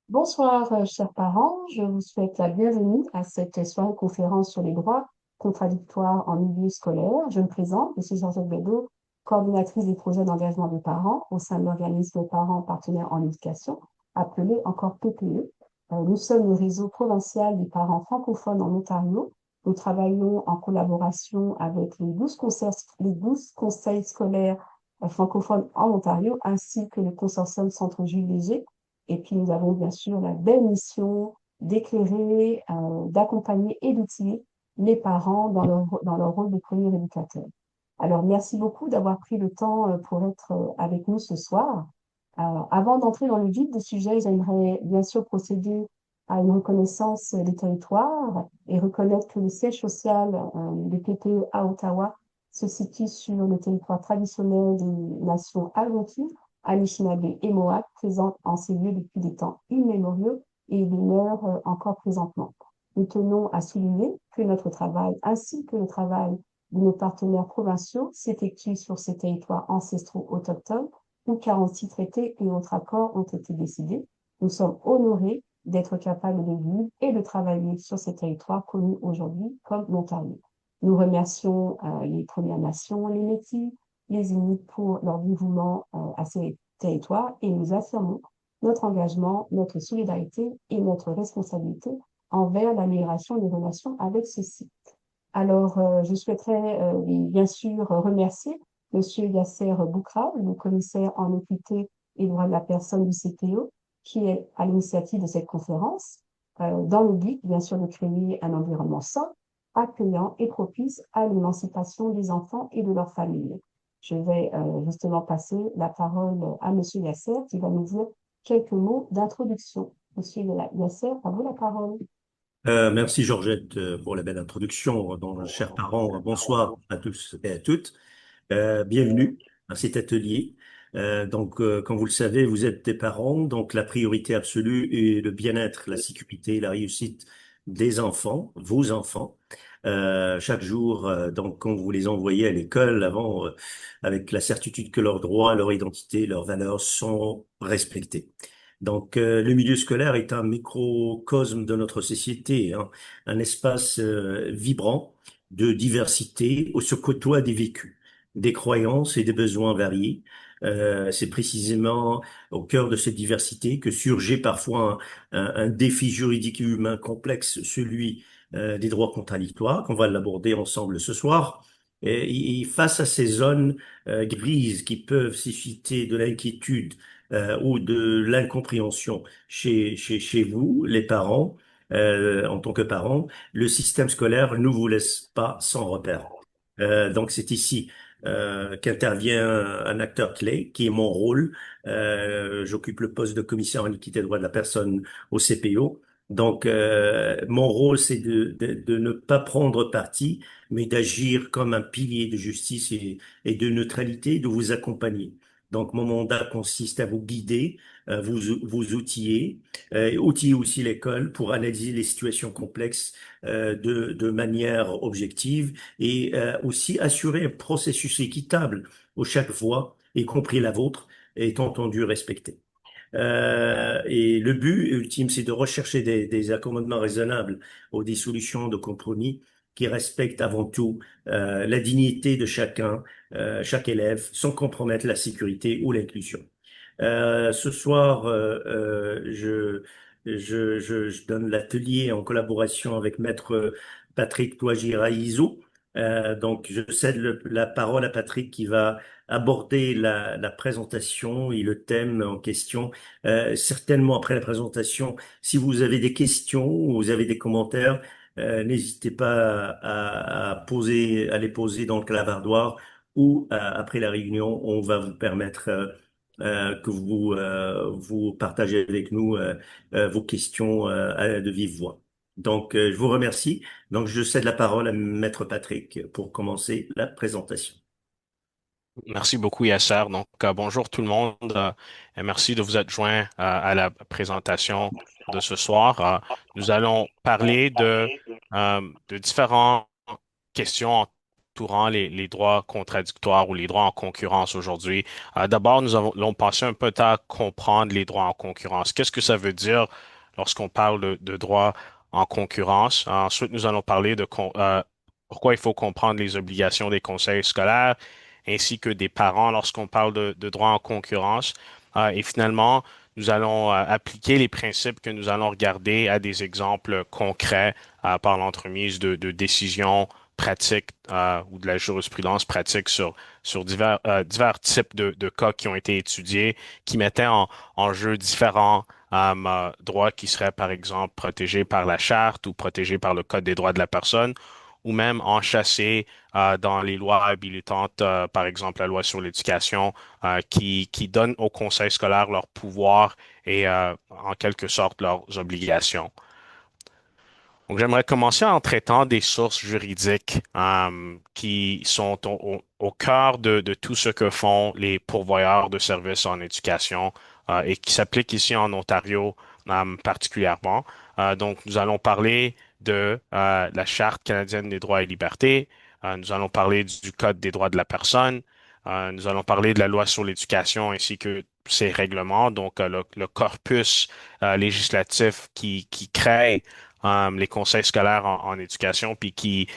Bonsoir, chers parents. Je vous souhaite la bienvenue à cette soirée conférence sur les droits contradictoires en milieu scolaire. Je me présente, je suis Georgette Bégaud, coordinatrice des projets d'engagement des parents au sein de l'organisme Parents partenaires en éducation, appelé encore PPE. Nous sommes le réseau provincial des parents francophones en Ontario. Nous travaillons en collaboration avec les 12 conseils scolaires francophones en Ontario, ainsi que le consortium Centre Jules Léger. Et puis, nous avons bien sûr la belle mission d'éclairer, d'accompagner et d'outiller les parents dans leur rôle de premier éducateur. Alors, merci beaucoup d'avoir pris le temps pour être avec nous ce soir. Avant d'entrer dans le vif du sujet, j'aimerais bien sûr procéder à une reconnaissance des territoires et reconnaître que le siège social des PPE à Ottawa se situe sur le territoire traditionnel des nations algonquines, Anishinaabe et Mohawk, présentes en ces lieux depuis des temps immémoriaux et demeurent encore présentement. Nous tenons à souligner que notre travail, ainsi que le travail de nos partenaires provinciaux, s'effectue sur ces territoires ancestraux autochtones où 46 traités et autres accords ont été décidés. Nous sommes honorés d'être capables de vivre et de travailler sur ces territoires connus aujourd'hui comme l'Ontario. Nous remercions les Premières Nations, les Métis, les Inuits pour leur dévouement à ces territoires et nous affirmons notre engagement, notre solidarité et notre responsabilité envers l'amélioration des relations avec ceux-ci. Alors, je souhaiterais bien sûr remercier Monsieur Yasser Boukra, le commissaire en équité et droits de la personne du CPO, qui est à l'initiative de cette conférence, dans le but, bien sûr, de créer un environnement sain, accueillant et propice à l'émancipation des enfants et de leurs familles. Je vais justement passer la parole à Monsieur Yasser, qui va nous dire quelques mots d'introduction. Monsieur Yasser, à vous la parole. Merci Georgette pour la belle introduction. Donc, chers parents, bonsoir à tous et à toutes. Bienvenue à cet atelier. Comme vous le savez, vous êtes des parents, donc la priorité absolue est le bien-être, la sécurité, la réussite des enfants, vos enfants. Chaque jour, donc quand vous les envoyez à l'école, avant, avec la certitude que leurs droits, leur identité, leurs valeurs sont respectés. Le milieu scolaire est un microcosme de notre société, hein, un espace vibrant de diversité où se côtoient des vécus, des croyances et des besoins variés. C'est précisément au cœur de cette diversité que surgit parfois un défi juridique et humain complexe, celui des droits contradictoires, qu'on va l'aborder ensemble ce soir. Et face à ces zones grises qui peuvent susciter de l'inquiétude ou de l'incompréhension chez vous, les parents, en tant que parents, le système scolaire ne vous laisse pas sans repère. Donc c'est ici qu'intervient un acteur clé, qui est mon rôle. J'occupe le poste de commissaire en équité des droits de la personne au CPO. Mon rôle, c'est de ne pas prendre parti, mais d'agir comme un pilier de justice et de neutralité, de vous accompagner. Donc, mon mandat consiste à vous guider, vous outiller, outiller aussi l'école pour analyser les situations complexes de manière objective et aussi assurer un processus équitable où chaque voix, y compris la vôtre, est entendue, respectée. Et le but ultime, c'est de rechercher des accommodements raisonnables ou des solutions de compromis qui respectent avant tout la dignité de chacun, chaque élève, sans compromettre la sécurité ou l'inclusion. Ce soir, je donne l'atelier en collaboration avec Maître Patrick Touagira-Izou. Je cède la parole à Patrick qui va aborder la présentation et le thème en question. Certainement après la présentation, si vous avez des questions ou vous avez des commentaires, n'hésitez pas à les poser dans le clavardoir ou après la réunion, on va vous permettre que vous partagez avec nous vos questions de vive voix. Je vous remercie. Donc, je cède la parole à Maître Patrick pour commencer la présentation. Merci beaucoup, Yasser. Bonjour tout le monde et merci de vous être joint à la présentation de ce soir. Nous allons parler de différentes questions entourant les droits contradictoires ou les droits en concurrence aujourd'hui. D'abord, allons passer un peu de temps à comprendre les droits en concurrence. Qu'est-ce que ça veut dire lorsqu'on parle de droits en concurrence? Ensuite, nous allons parler pourquoi il faut comprendre les obligations des conseils scolaires ainsi que des parents lorsqu'on parle de droits en concurrence. Et finalement, nous allons appliquer les principes que nous allons regarder à des exemples concrets par l'entremise de décisions pratiques ou de la jurisprudence pratique sur divers types de cas qui ont été étudiés, qui mettaient en jeu différents droits qui seraient, par exemple, protégés par la Charte ou protégés par le Code des droits de la personne, ou même enchâssés dans les lois habilitantes, par exemple la loi sur l'éducation, qui donne aux conseils scolaires leur pouvoir et en quelque sorte leurs obligations. Donc, j'aimerais commencer en traitant des sources juridiques qui sont au cœur de tout ce que font les pourvoyeurs de services en éducation et qui s'appliquent ici en Ontario particulièrement. Donc, nous allons parler de la Charte canadienne des droits et libertés. Nous allons parler du Code des droits de la personne. Nous allons parler de la loi sur l'éducation ainsi que ses règlements, donc le corpus législatif qui crée les conseils scolaires en éducation, puis qui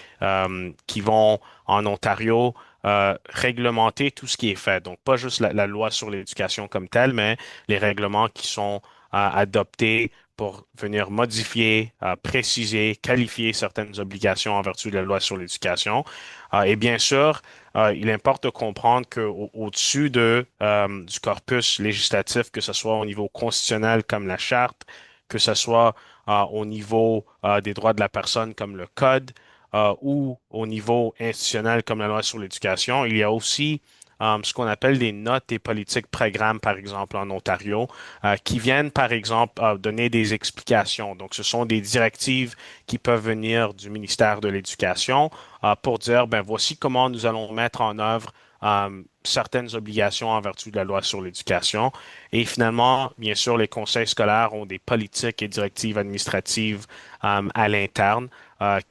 vont en Ontario réglementer tout ce qui est fait. Donc, pas juste la loi sur l'éducation comme telle, mais les règlements qui sont adoptés pour venir modifier, préciser, qualifier certaines obligations en vertu de la loi sur l'éducation. Et bien sûr, il importe de comprendre qu'au-dessus du corpus législatif, que ce soit au niveau constitutionnel comme la charte, que ce soit au niveau des droits de la personne comme le code ou au niveau institutionnel comme la loi sur l'éducation. Il y a aussi ce qu'on appelle des notes et politiques programmes, par exemple, en Ontario, qui viennent, par exemple, donner des explications. Donc, ce sont des directives qui peuvent venir du ministère de l'Éducation pour dire, ben, voici comment nous allons mettre en œuvre certaines obligations en vertu de la loi sur l'éducation. Et finalement, bien sûr, les conseils scolaires ont des politiques et directives administratives à l'interne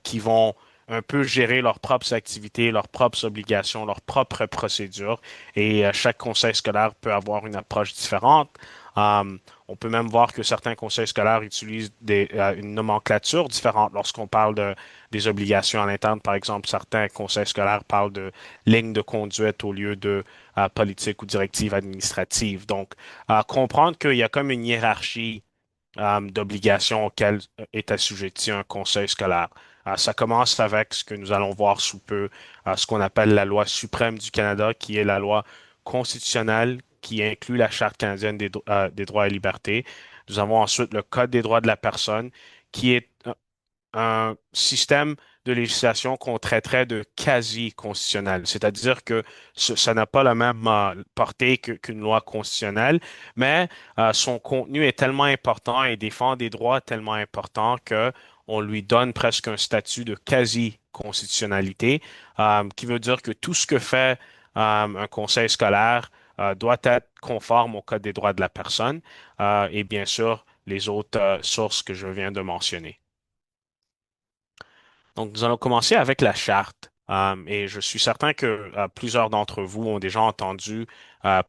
qui vont un peu gérer leurs propres activités, leurs propres obligations, leurs propres procédures. Et chaque conseil scolaire peut avoir une approche différente. On peut même voir que certains conseils scolaires utilisent une nomenclature différente lorsqu'on parle des obligations à l'interne. Par exemple, certains conseils scolaires parlent de lignes de conduite au lieu de politique ou directive administrative. Donc, comprendre qu'il y a comme une hiérarchie d'obligations auxquelles est assujetti un conseil scolaire. Ça commence avec ce que nous allons voir sous peu, ce qu'on appelle la loi suprême du Canada, qui est la loi constitutionnelle qui inclut la Charte canadienne des droits et libertés. Nous avons ensuite le Code des droits de la personne, qui est un système de législation qu'on traiterait de quasi-constitutionnel, c'est-à-dire que ça n'a pas la même portée qu'une loi constitutionnelle, mais son contenu est tellement important et défend des droits tellement importants que on lui donne presque un statut de quasi-constitutionnalité, qui veut dire que tout ce que fait un conseil scolaire doit être conforme au Code des droits de la personne et bien sûr les autres sources que je viens de mentionner. Donc, nous allons commencer avec la charte. Et je suis certain que plusieurs d'entre vous ont déjà entendu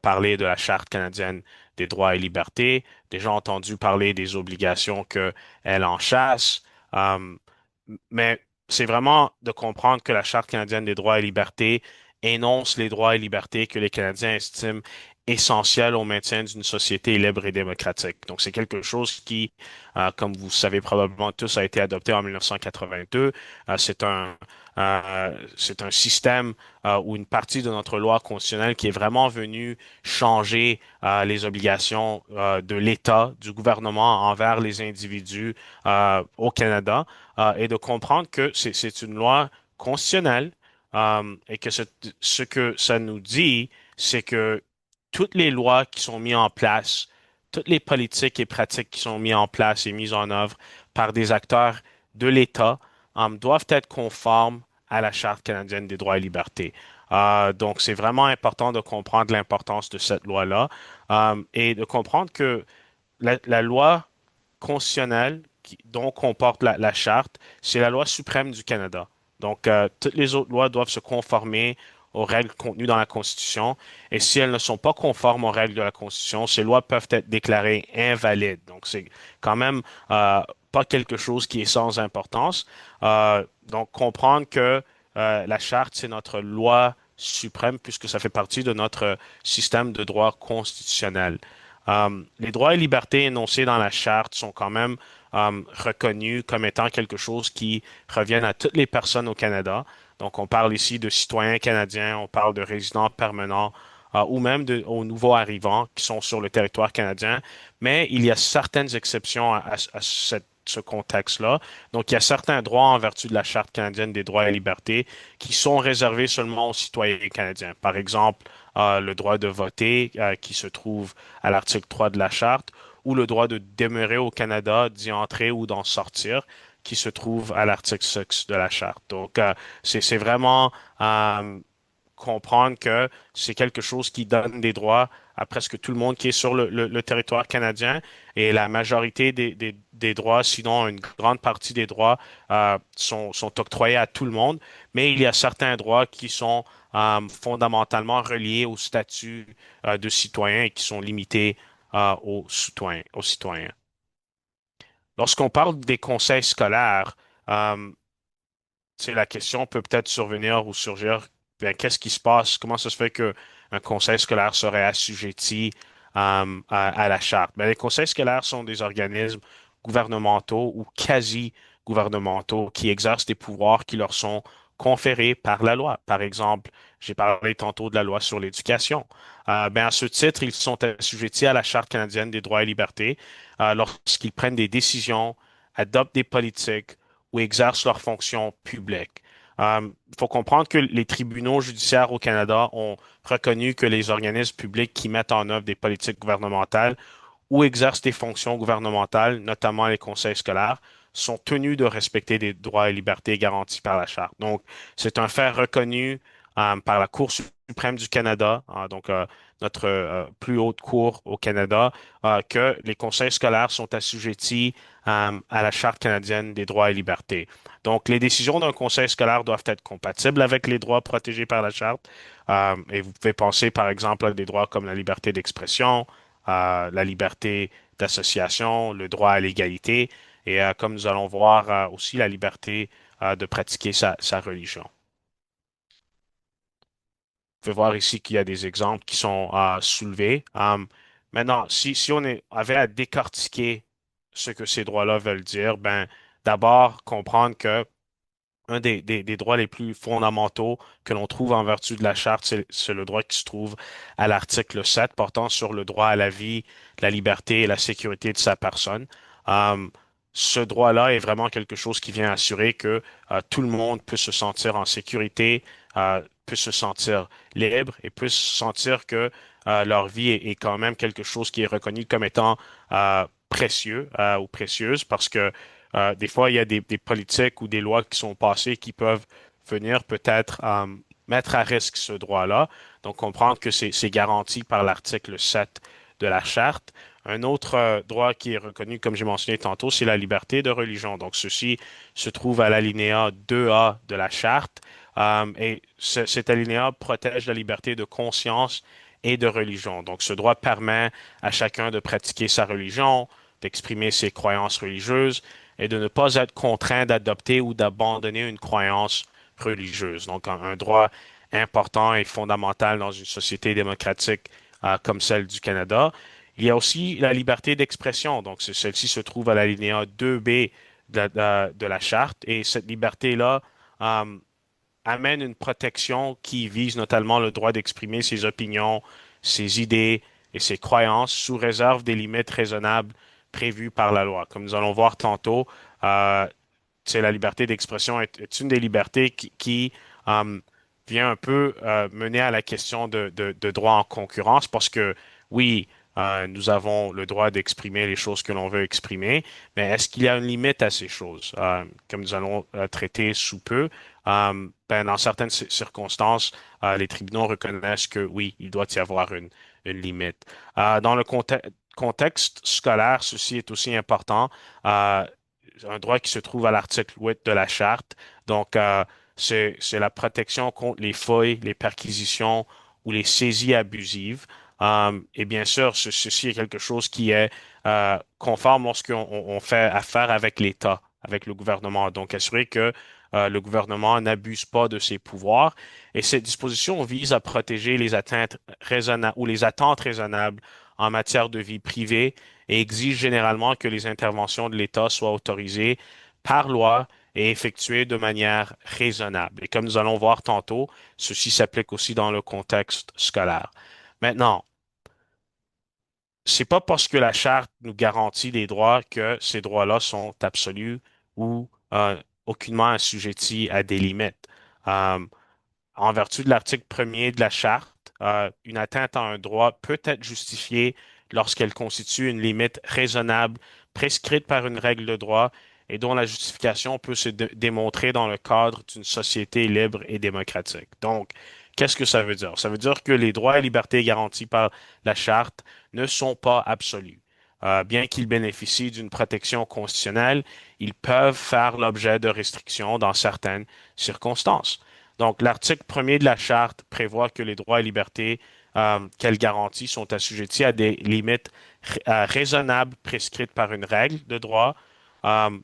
parler de la Charte canadienne des droits et libertés, déjà entendu parler des obligations qu'elle enchâsse. Euh, mais c'est vraiment de comprendre que la Charte canadienne des droits et libertés énonce les droits et libertés que les Canadiens estiment essentiels au maintien d'une société libre et démocratique. Donc, c'est quelque chose qui, comme vous savez probablement tous, a été adopté en 1982. C'est c'est un système ou une partie de notre loi constitutionnelle qui est vraiment venue changer les obligations de l'État, du gouvernement envers les individus au Canada et de comprendre que c'est une loi constitutionnelle et que ce que ça nous dit, c'est que toutes les lois qui sont mises en place, toutes les politiques et pratiques qui sont mises en place et mises en œuvre par des acteurs de l'État doivent être conformes à la Charte canadienne des droits et libertés. Donc, c'est vraiment important de comprendre l'importance de cette loi-là et de comprendre que la loi constitutionnelle dont comporte la Charte, c'est la loi suprême du Canada. Donc, toutes les autres lois doivent se conformer aux règles contenues dans la Constitution. Et si elles ne sont pas conformes aux règles de la Constitution, ces lois peuvent être déclarées invalides. Donc, c'est quand même pas quelque chose qui est sans importance. Donc, comprendre que la Charte, c'est notre loi suprême puisque ça fait partie de notre système de droit constitutionnel. Les droits et libertés énoncés dans la Charte sont quand même reconnus comme étant quelque chose qui reviennent à toutes les personnes au Canada. Donc, on parle ici de citoyens canadiens, on parle de résidents permanents ou même aux nouveaux arrivants qui sont sur le territoire canadien. Mais il y a certaines exceptions ce contexte-là. Donc, il y a certains droits en vertu de la Charte canadienne des droits et libertés qui sont réservés seulement aux citoyens canadiens. Par exemple, le droit de voter qui se trouve à l'article 3 de la Charte ou le droit de demeurer au Canada, d'y entrer ou d'en sortir qui se trouve à l'article 6 de la Charte. Donc, c'est vraiment comprendre que c'est quelque chose qui donne des droits à presque tout le monde qui est sur le territoire canadien et la majorité des droits, sinon une grande partie des droits, sont octroyés à tout le monde, mais il y a certains droits qui sont fondamentalement reliés au statut de citoyen et qui sont limités aux citoyens. Lorsqu'on parle des conseils scolaires, euh, la question peut peut-être survenir ou surgir, bien, qu'est-ce qui se passe? Comment ça se fait que un conseil scolaire serait assujetti à la charte? Bien, les conseils scolaires sont des organismes gouvernementaux ou quasi-gouvernementaux qui exercent des pouvoirs qui leur sont conférés par la loi. Par exemple, j'ai parlé tantôt de la loi sur l'éducation. Ben, à ce titre, ils sont assujettis à la Charte canadienne des droits et libertés lorsqu'ils prennent des décisions, adoptent des politiques ou exercent leurs fonctions publiques. Il faut comprendre que les tribunaux judiciaires au Canada ont reconnu que les organismes publics qui mettent en œuvre des politiques gouvernementales ou exercent des fonctions gouvernementales, notamment les conseils scolaires, sont tenus de respecter des droits et libertés garantis par la Charte. Donc, c'est un fait reconnu par la Cour suprême du Canada, donc notre plus haute cour au Canada, que les conseils scolaires sont assujettis à la Charte canadienne des droits et libertés. Donc, les décisions d'un conseil scolaire doivent être compatibles avec les droits protégés par la Charte. Et vous pouvez penser, par exemple, à des droits comme la liberté d'expression, la liberté d'association, le droit à l'égalité et comme nous allons voir aussi la liberté de pratiquer sa religion. Vous pouvez voir ici qu'il y a des exemples qui sont soulevés. Maintenant, si avait à décortiquer ce que ces droits-là veulent dire, ben, d'abord comprendre que un des droits les plus fondamentaux que l'on trouve en vertu de la Charte, c'est le droit qui se trouve à l'article 7 portant sur le droit à la vie, la liberté et la sécurité de sa personne. Euh, Ce droit-là est vraiment quelque chose qui vient assurer que tout le monde peut se sentir en sécurité, peut se sentir libre et peut se sentir que leur vie est quand même quelque chose qui est reconnu comme étant précieux ou précieuse parce que des fois, il y a des politiques ou des lois qui sont passées qui peuvent venir peut-être mettre à risque ce droit-là. Donc, comprendre que c'est garanti par l'article 7 de la Charte. Un autre droit qui est reconnu, comme j'ai mentionné tantôt, c'est la liberté de religion. Donc, ceci se trouve à l'alinéa 2A de la Charte. Et cet alinéa protège la liberté de conscience et de religion. Donc, ce droit permet à chacun de pratiquer sa religion, d'exprimer ses croyances religieuses et de ne pas être contraint d'adopter ou d'abandonner une croyance religieuse. Donc, un droit important et fondamental dans une société démocratique comme celle du Canada. Il y a aussi la liberté d'expression. Donc, celle-ci se trouve à l'alinéa 2B de la charte. Et cette liberté-là euh, amène une protection qui vise notamment le droit d'exprimer ses opinions, ses idées et ses croyances sous réserve des limites raisonnables prévues par la loi. Comme nous allons voir tantôt, euh, la liberté d'expression est une des libertés qui vient un peu mener à la question de droit en concurrence parce que oui, nous avons le droit d'exprimer les choses que l'on veut exprimer, mais est-ce qu'il y a une limite à ces choses? Comme nous allons traiter sous peu, ben, dans certaines circonstances, les tribunaux reconnaissent que oui, il doit y avoir une limite. Dans le contexte scolaire, ceci est aussi important. Un droit qui se trouve à l'article 8 de la Charte. Donc, c'est la protection contre les fouilles, les perquisitions ou les saisies abusives. Et bien sûr, ceci est quelque chose qui est conforme lorsqu'on fait affaire avec l'État, avec le gouvernement. Donc, assurer que le gouvernement n'abuse pas de ses pouvoirs. Et cette disposition vise à protéger les atteintes raisonnables ou les attentes raisonnables en matière de vie privée et exige généralement que les interventions de l'État soient autorisées par loi et effectuées de manière raisonnable. Et comme nous allons voir tantôt, ceci s'applique aussi dans le contexte scolaire. Maintenant, c'est pas parce que la charte nous garantit des droits que ces droits-là sont absolus ou aucunement assujettis à des limites. Euh, En vertu de l'article premier de la Charte, une atteinte à un droit peut être justifiée lorsqu'elle constitue une limite raisonnable prescrite par une règle de droit et dont la justification peut se démontrer dans le cadre d'une société libre et démocratique. Donc, qu'est-ce que ça veut dire? Ça veut dire que les droits et libertés garantis par la Charte ne sont pas absolus. Bien qu'ils bénéficient d'une protection constitutionnelle, ils peuvent faire l'objet de restrictions dans certaines circonstances. Donc, l'article premier de la Charte prévoit que les droits et libertés qu'elle garantit sont assujettis à des limites raisonnables prescrites par une règle de droit.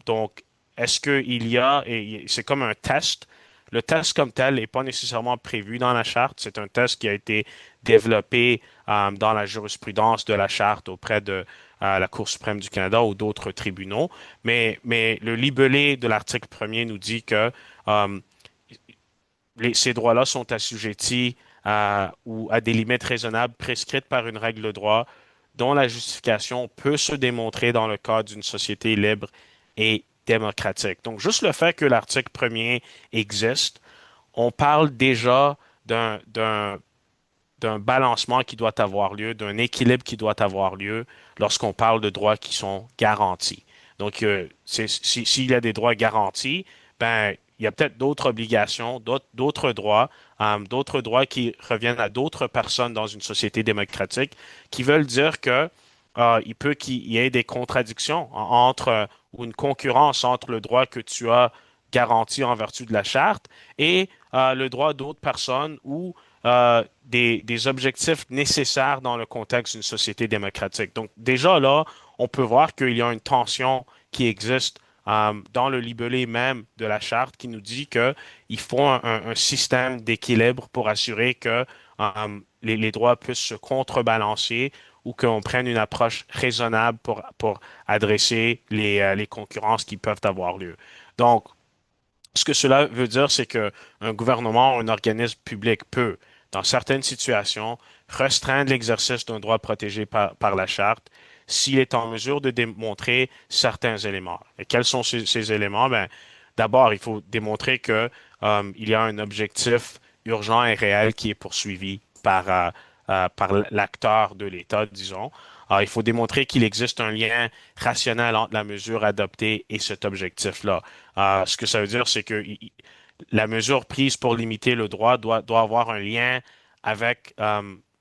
Donc, est-ce qu'il y a, et c'est comme un test, le test comme tel n'est pas nécessairement prévu dans la Charte, c'est un test qui a été développé dans la jurisprudence de la Charte auprès de la Cour suprême du Canada ou d'autres tribunaux, mais le libellé de l'article premier nous dit que euh, ces droits-là sont assujettis ou à des limites raisonnables prescrites par une règle de droit dont la justification peut se démontrer dans le cadre d'une société libre et démocratique. Donc, juste le fait que l'article premier existe, on parle déjà d'un balancement qui doit avoir lieu, d'un équilibre qui doit avoir lieu lorsqu'on parle de droits qui sont garantis. Donc, s'il y a des droits garantis, ben, il y a peut-être d'autres obligations, d'autres droits qui reviennent à d'autres personnes dans une société démocratique, qui veulent dire que il peut qu'il y ait des contradictions entre ou une concurrence entre le droit que tu as garanti en vertu de la charte et le droit d'autres personnes ou des objectifs nécessaires dans le contexte d'une société démocratique. Donc déjà là, on peut voir qu'il y a une tension qui existe dans le libellé même de la charte qui nous dit qu'il faut un système d'équilibre pour assurer que les droits puissent se contrebalancer ou qu'on prenne une approche raisonnable pour adresser les concurrences qui peuvent avoir lieu. Donc, ce que cela veut dire, c'est que un gouvernement ou un organisme public peut, dans certaines situations, restreindre l'exercice d'un droit protégé par la charte s'il est en mesure de démontrer certains éléments. Et quels sont ces éléments? Ben, d'abord, il faut démontrer que il y a un objectif urgent et réel qui est poursuivi par l'acteur de l'État, disons. Il faut démontrer qu'il existe un lien rationnel entre la mesure adoptée et cet objectif-là. Ce que ça veut dire, c'est que la mesure prise pour limiter le droit doit avoir un lien avec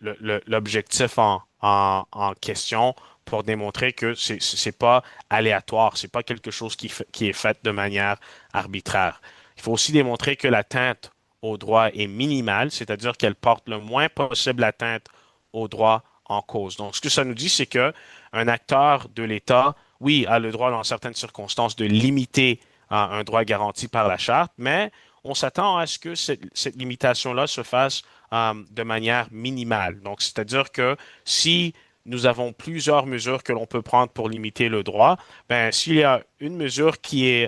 l'objectif en question pour démontrer que c'est pas aléatoire, c'est pas quelque chose qui est fait de manière arbitraire. Il faut aussi démontrer que l'atteinte au droit est minimale, c'est-à-dire qu'elle porte le moins possible atteinte au droit en cause. Donc, ce que ça nous dit, c'est que un acteur de l'État, oui, a le droit dans certaines circonstances de limiter un droit garanti par la charte, mais on s'attend à ce que cette limitation-là se fasse de manière minimale. Donc, c'est-à-dire que si nous avons plusieurs mesures que l'on peut prendre pour limiter le droit, ben, s'il y a une mesure qui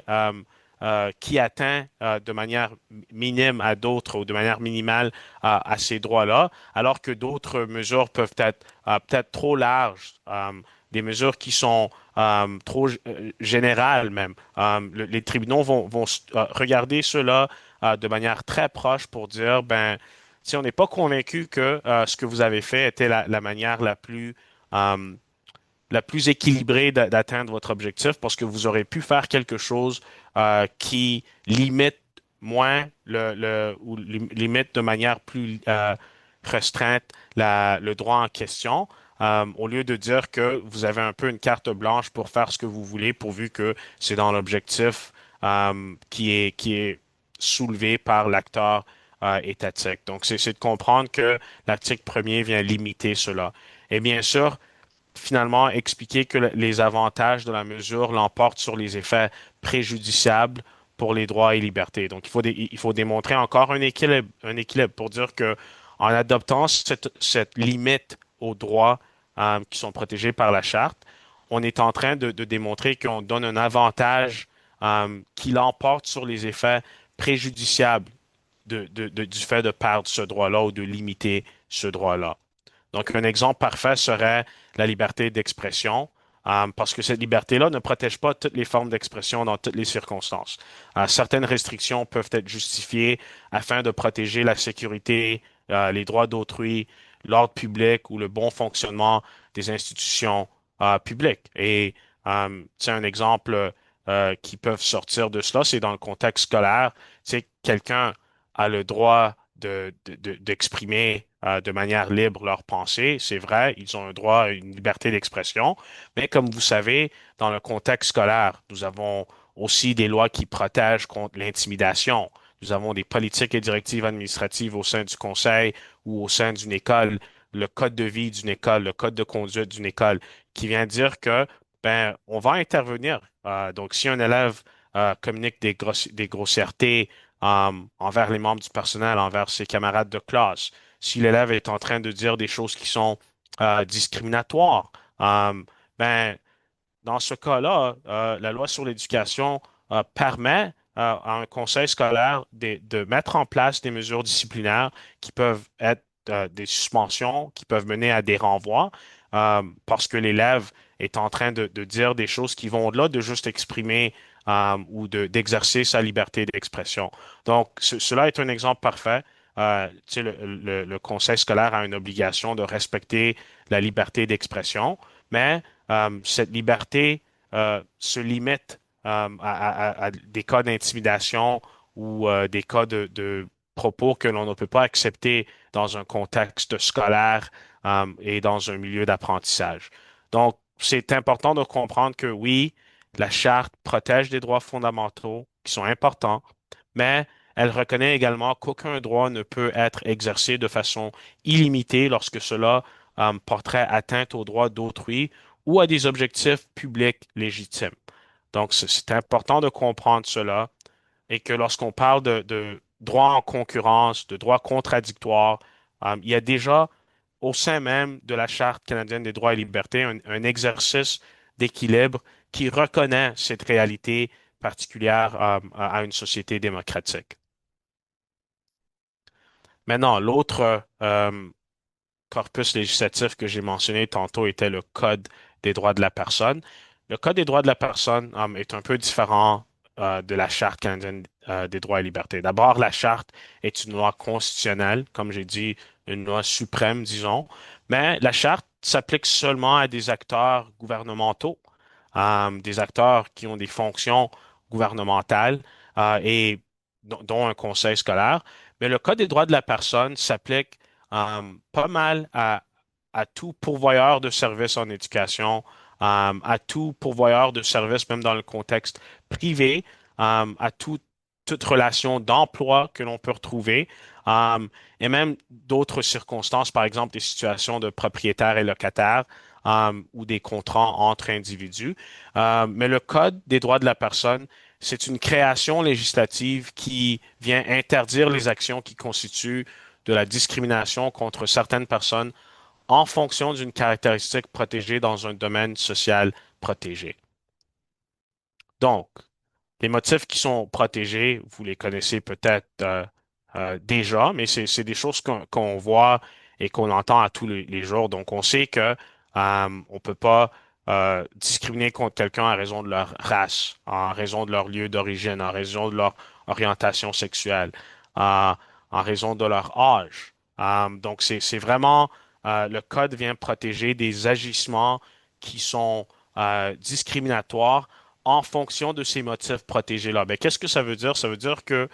atteint de manière minime à d'autres ou de manière minimale à ces droits-là, alors que d'autres mesures peuvent être peut-être trop larges, des mesures qui sont trop générales même. Les tribunaux vont regarder cela de manière très proche pour dire, ben, si on n'est pas convaincu que ce que vous avez fait était la manière euh, la plus équilibrée d'atteindre votre objectif parce que vous aurez pu faire quelque chose qui limite moins ou limite de manière plus restreinte le droit en question, au lieu de dire que vous avez un peu une carte blanche pour faire ce que vous voulez pourvu que c'est dans l'objectif qui est soulevée par l'acteur étatique. Donc, c'est de comprendre que l'article premier vient limiter cela. Et bien sûr, finalement expliquer que les avantages de la mesure l'emportent sur les effets préjudiciables pour les droits et libertés. Donc, il faut démontrer encore un équilibre pour dire que en adoptant cette limite aux droits qui sont protégés par la charte, on est en train de démontrer qu'on donne un avantage qui l'emporte sur les effets préjudiciables du fait de perdre ce droit-là ou de limiter ce droit-là. Donc, un exemple parfait serait la liberté d'expression, parce que cette liberté-là ne protège pas toutes les formes d'expression dans toutes les circonstances. Certaines restrictions peuvent être justifiées afin de protéger la sécurité, les droits d'autrui, l'ordre public ou le bon fonctionnement des institutions publiques. Et c'est un exemple qui peuvent sortir de cela, c'est dans le contexte scolaire. C'est quelqu'un a le droit d'exprimer de manière libre leurs pensées. C'est vrai, ils ont un droit à une liberté d'expression, mais comme vous savez, dans le contexte scolaire, nous avons aussi des lois qui protègent contre l'intimidation. Nous avons des politiques et directives administratives au sein du conseil ou au sein d'une école, le code de vie d'une école, le code de conduite d'une école, qui vient dire que ben on va intervenir. Donc, si un élève communique des grossièretés envers les membres du personnel, envers ses camarades de classe, si l'élève est en train de dire des choses qui sont discriminatoires, ben, dans ce cas-là, la loi sur l'éducation permet à un conseil scolaire de mettre en place des mesures disciplinaires qui peuvent être des suspensions, qui peuvent mener à des renvois, parce que l'élève est en train de dire des choses qui vont au-delà de juste exprimer ou d'exercer sa liberté d'expression. Donc, cela est un exemple parfait. Tu sais, le conseil scolaire a une obligation de respecter la liberté d'expression, mais cette liberté se limite à des cas d'intimidation ou des cas de propos que l'on ne peut pas accepter dans un contexte scolaire et dans un milieu d'apprentissage. Donc, c'est important de comprendre que oui, la charte protège des droits fondamentaux qui sont importants, mais elle reconnaît également qu'aucun droit ne peut être exercé de façon illimitée lorsque cela porterait atteinte aux droits d'autrui ou à des objectifs publics légitimes. Donc, c'est important de comprendre cela et que lorsqu'on parle de droit en concurrence, de droit contradictoire, il y a déjà au sein même de la Charte canadienne des droits et libertés un exercice d'équilibre qui reconnaît cette réalité particulière à une société démocratique. Maintenant, l'autre corpus législatif que j'ai mentionné tantôt était le Code des droits de la personne. Le Code des droits de la personne est un peu différent de la Charte canadienne des droits et libertés. D'abord, la Charte est une loi constitutionnelle, comme j'ai dit, une loi suprême, disons, mais la Charte s'applique seulement à des acteurs gouvernementaux, des acteurs qui ont des fonctions gouvernementales et dont un conseil scolaire. Mais le Code des droits de la personne s'applique pas mal à tout pourvoyeur de services en éducation, à tout pourvoyeur de services, même dans le contexte privé, toute relation d'emploi que l'on peut retrouver, et même d'autres circonstances, par exemple des situations de propriétaires et locataires, ou des contrats entre individus. Mais le Code des droits de la personne, c'est une création législative qui vient interdire les actions qui constituent de la discrimination contre certaines personnes en fonction d'une caractéristique protégée dans un domaine social protégé. Donc, les motifs qui sont protégés, vous les connaissez peut-être déjà, mais c'est des choses qu'on voit et qu'on entend à tous les jours. Donc, on sait que on peut pas discriminer contre quelqu'un en raison de leur race, en raison de leur lieu d'origine, en raison de leur orientation sexuelle, euh, en raison de leur âge. Donc, c'est vraiment le code vient protéger des agissements qui sont discriminatoires en fonction de ces motifs protégés-là. Ben, qu'est-ce que ça veut dire? Ça veut dire que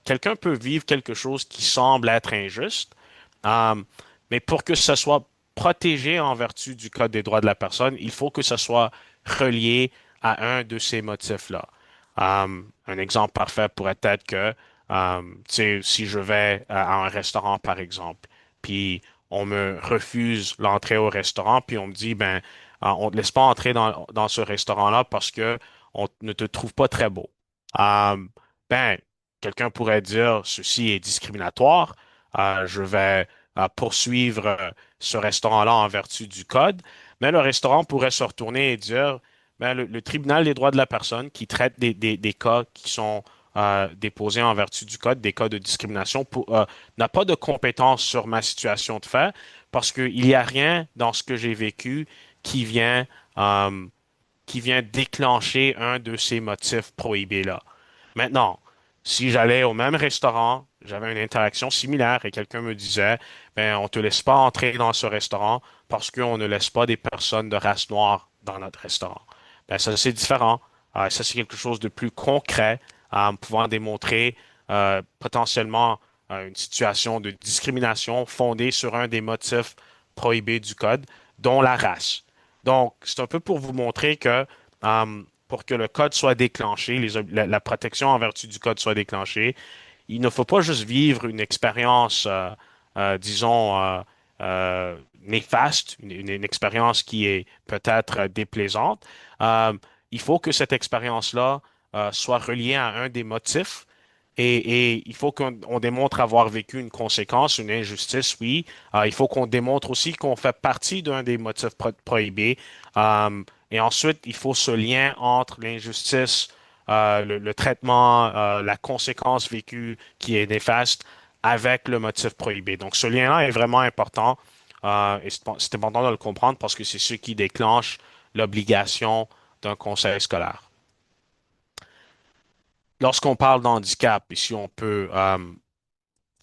quelqu'un peut vivre quelque chose qui semble être injuste, euh, mais pour que ça soit protégé en vertu du Code des droits de la personne, il faut que ça soit relié à un de ces motifs-là. Un exemple parfait pourrait être que, tu sais, si je vais à un restaurant, par exemple, puis on me refuse l'entrée au restaurant, puis on me dit, ben, on ne te laisse pas entrer dans ce restaurant-là parce que on ne te trouve pas très beau. Euh, ben, quelqu'un pourrait dire, ceci est discriminatoire, je vais poursuivre ce restaurant-là en vertu du code, mais le restaurant pourrait se retourner et dire, ben, le tribunal des droits de la personne qui traite des cas qui sont déposés en vertu du code, des cas de discrimination, n'a pas de compétence sur ma situation de fait parce qu'il n'y a rien dans ce que j'ai vécu qui vient, euh, qui vient déclencher un de ces motifs prohibés-là. Maintenant, si j'allais au même restaurant, j'avais une interaction similaire et quelqu'un me disait, ben, on te laisse pas entrer dans ce restaurant parce qu'on ne laisse pas des personnes de race noire dans notre restaurant. Ben, ça, c'est différent. Ça, c'est quelque chose de plus concret, pouvant démontrer potentiellement une situation de discrimination fondée sur un des motifs prohibés du code, dont la race. Donc, c'est un peu pour vous montrer que pour que le code soit déclenché, la protection en vertu du code soit déclenchée, il ne faut pas juste vivre une expérience, disons, néfaste, une expérience qui est peut-être déplaisante. Euh, il faut que cette expérience-là soit reliée à un des motifs et il faut qu'on démontre avoir vécu une conséquence, une injustice, oui. Il faut qu'on démontre aussi qu'on fait partie d'un des motifs prohibés. Et ensuite, il faut ce lien entre l'injustice, le traitement, la conséquence vécue qui est néfaste avec le motif prohibé. Donc, ce lien-là est vraiment important et c'est important de le comprendre parce que c'est ce qui déclenche l'obligation d'un conseil scolaire. Lorsqu'on parle d'handicap, ici, on peut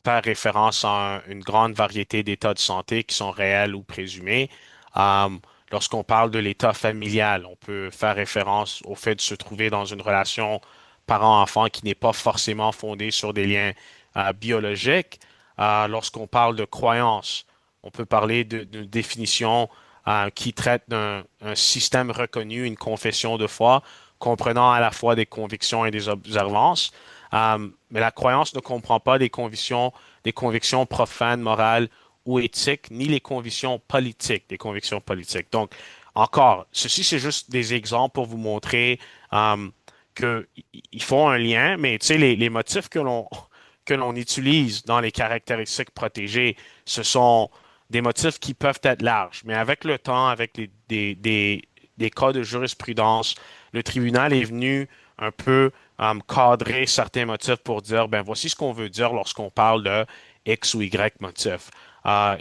faire référence à une grande variété d'états de santé qui sont réels ou présumés. Euh, Lorsqu'on parle de l'état familial, on peut faire référence au fait de se trouver dans une relation parent-enfant qui n'est pas forcément fondée sur des liens biologiques. Lorsqu'on parle de croyances, on peut parler d'une définition qui traite d'un un système reconnu, une confession de foi, comprenant à la fois des convictions et des observances. Mais la croyance ne comprend pas des convictions profanes, morales ou éthiques, ni les convictions politiques, des convictions politiques. Donc, encore, ceci, c'est juste des exemples pour vous montrer euh, qu'ils font un lien, mais tu sais, les motifs que l'on utilise dans les caractéristiques protégées, ce sont des motifs qui peuvent être larges, mais avec le temps, avec des cas de jurisprudence, le tribunal est venu un peu cadrer certains motifs pour dire, ben voici ce qu'on veut dire lorsqu'on parle de X ou Y motif.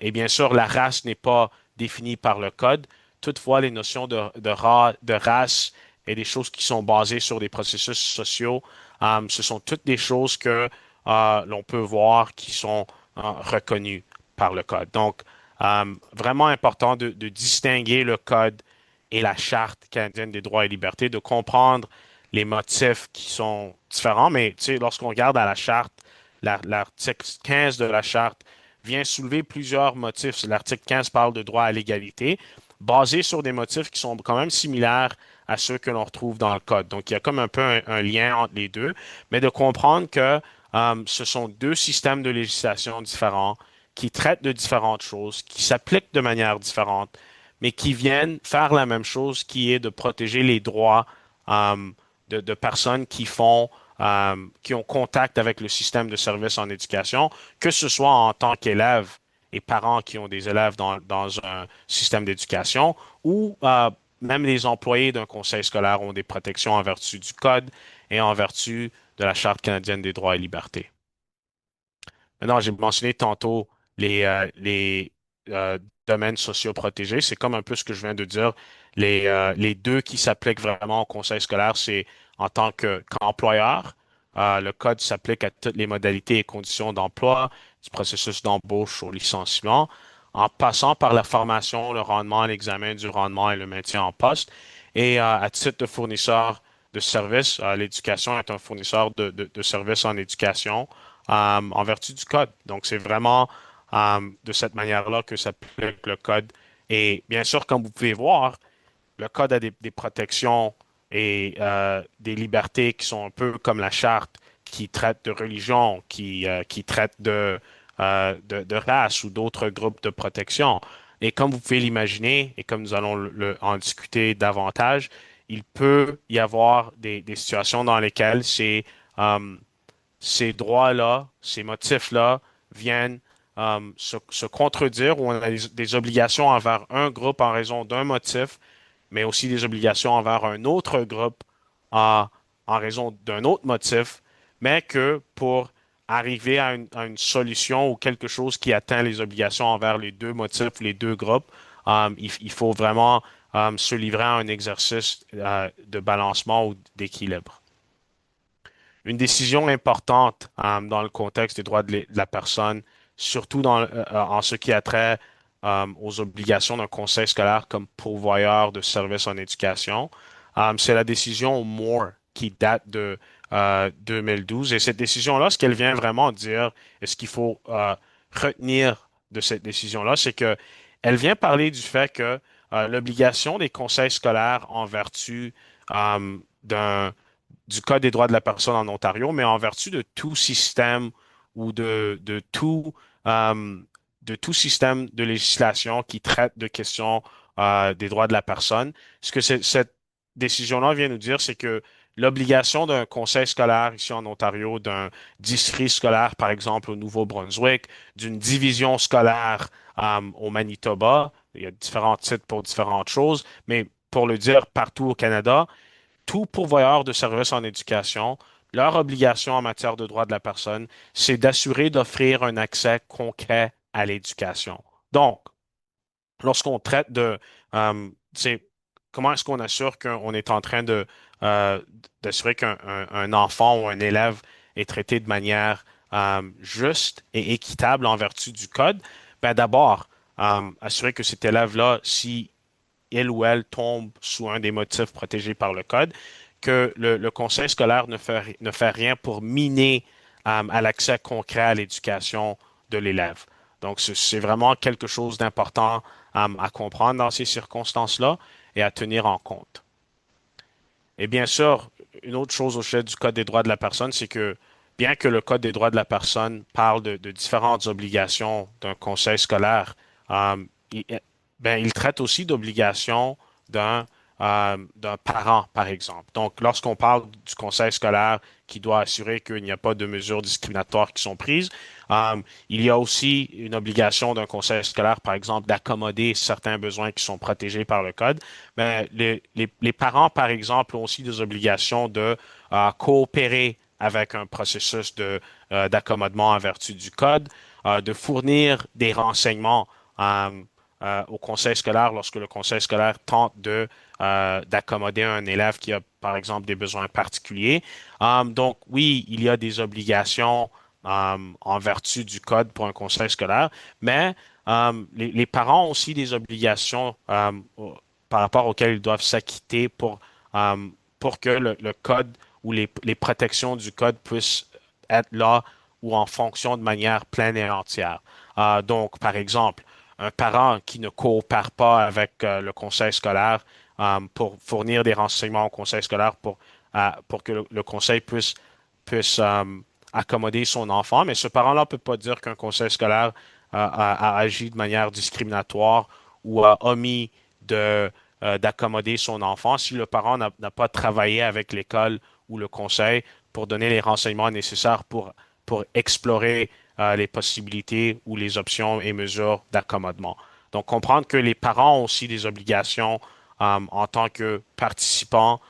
Et bien sûr, la race n'est pas définie par le code. Toutefois, les notions de race et des choses qui sont basées sur des processus sociaux, ce sont toutes des choses que l'on peut voir qui sont reconnues par le code. Donc, vraiment important de distinguer le code et la Charte canadienne des droits et libertés, de comprendre les motifs qui sont différents. Mais tu sais, lorsqu'on regarde à la Charte, l'article 15 de la Charte vient soulever plusieurs motifs. L'article 15 parle de droit à l'égalité, basé sur des motifs qui sont quand même similaires à ceux que l'on retrouve dans le code. Donc, il y a comme un peu un lien entre les deux, mais de comprendre que ce sont deux systèmes de législation différents qui traitent de différentes choses, qui s'appliquent de manière différente, mais qui viennent faire la même chose, qui est de protéger les droits euh, de personnes qui ont contact avec le système de services en éducation, que ce soit en tant qu'élèves et parents qui ont des élèves dans un système d'éducation, ou même les employés d'un conseil scolaire ont des protections en vertu du code et en vertu de la Charte canadienne des droits et libertés. Maintenant, j'ai mentionné tantôt les domaines sociaux protégés. C'est comme un peu ce que je viens de dire. Les deux qui s'appliquent vraiment au conseil scolaire, c'est en tant qu'employeur. Le code s'applique à toutes les modalités et conditions d'emploi, du processus d'embauche au licenciement, en passant par la formation, le rendement, l'examen du rendement et le maintien en poste. Et à titre de fournisseur de services, l'éducation est un fournisseur de services en éducation en vertu du code. Donc, c'est vraiment de cette manière-là que s'applique le code. Et bien sûr, comme vous pouvez voir, le code a des protections et des libertés qui sont un peu comme la charte, qui traite de religion, qui traite de race ou d'autres groupes de protection. Et comme vous pouvez l'imaginer, et comme nous allons en discuter davantage, il peut y avoir des situations dans lesquelles euh, ces droits-là, ces motifs-là viennent se contredire ou on a des obligations envers un groupe en raison d'un motif, mais aussi des obligations envers un autre groupe en, en raison d'un autre motif, mais que pour arriver à une solution ou quelque chose qui atteint les obligations envers les deux motifs, les deux groupes, il faut vraiment se livrer à un exercice de balancement ou d'équilibre. Une décision importante dans le contexte des droits de la personne, surtout en ce qui a trait aux obligations d'un conseil scolaire comme pourvoyeur de services en éducation. C'est la décision Moore qui date de 2012. Et cette décision-là, ce qu'elle vient vraiment dire, et ce qu'il faut retenir de cette décision-là, c'est que elle vient parler du fait que l'obligation des conseils scolaires en vertu d'un du Code des droits de la personne en Ontario, mais en vertu de tout système ou euh, de tout système de législation qui traite de questions des droits de la personne. Ce que cette décision-là vient nous dire, c'est que l'obligation d'un conseil scolaire ici en Ontario, d'un district scolaire, par exemple, au Nouveau-Brunswick, d'une division scolaire au Manitoba, il y a différents titres pour différentes choses, mais pour le dire partout au Canada, tout pourvoyeur de services en éducation, leur obligation en matière de droits de la personne, c'est d'assurer d'offrir un accès concret à l'éducation. Donc, lorsqu'on traite c'est comment est-ce qu'on assure qu'on est en train euh, d'assurer qu'un enfant ou un élève est traité de manière juste et équitable en vertu du code? Ben d'abord, assurer que cet élève-là, si il ou elle tombe sous un des motifs protégés par le code, que le conseil scolaire ne fait rien pour miner à l'accès concret à l'éducation de l'élève. Donc, c'est vraiment quelque chose d'important à comprendre dans ces circonstances-là et à tenir en compte. Et bien sûr, une autre chose au sujet du Code des droits de la personne, c'est que bien que le Code des droits de la personne parle de différentes obligations d'un conseil scolaire, euh, il, il traite aussi d'obligations d'un parent, par exemple. Donc, lorsqu'on parle du conseil scolaire qui doit assurer qu'il n'y a pas de mesures discriminatoires qui sont prises, euh, il y a aussi une obligation d'un conseil scolaire, par exemple, d'accommoder certains besoins qui sont protégés par le Code. Mais les parents, par exemple, ont aussi des obligations de coopérer avec un processus d'accommodement en vertu du Code, de fournir des renseignements au conseil scolaire lorsque le conseil scolaire tente d'accommoder un élève qui a, par exemple, des besoins particuliers. Donc, oui, il y a des obligations en vertu du code pour un conseil scolaire, mais les parents ont aussi des obligations par rapport auxquelles ils doivent s'acquitter euh, pour que le code ou les protections du code puissent être là ou en fonction de manière pleine et entière. Donc, par exemple, un parent qui ne coopère pas avec le conseil scolaire pour fournir des renseignements au conseil scolaire pour que le conseil puisse accommoder son enfant, mais ce parent-là ne peut pas dire qu'un conseil scolaire a agi de manière discriminatoire ou a omis d'accommoder son enfant si le parent n'a pas travaillé avec l'école ou le conseil pour donner les renseignements nécessaires pour explorer les possibilités ou les options et mesures d'accommodement. Donc, comprendre que les parents ont aussi des obligations en tant que participants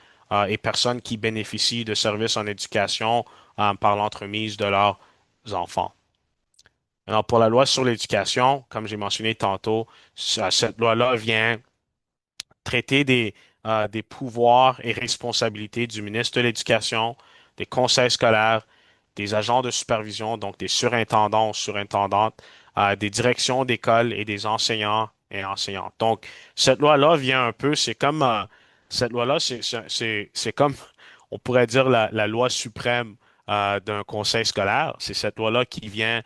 et personnes qui bénéficient de services en éducation par l'entremise de leurs enfants. Alors, pour la loi sur l'éducation, comme j'ai mentionné tantôt, cette loi-là vient traiter des pouvoirs et responsabilités du ministre de l'Éducation, des conseils scolaires, des agents de supervision, donc des surintendants ou surintendantes, des directions d'école et des enseignants et enseignantes. Donc, cette loi-là vient un peu, cette loi-là, c'est comme, on pourrait dire, la loi suprême d'un conseil scolaire. C'est cette loi-là qui vient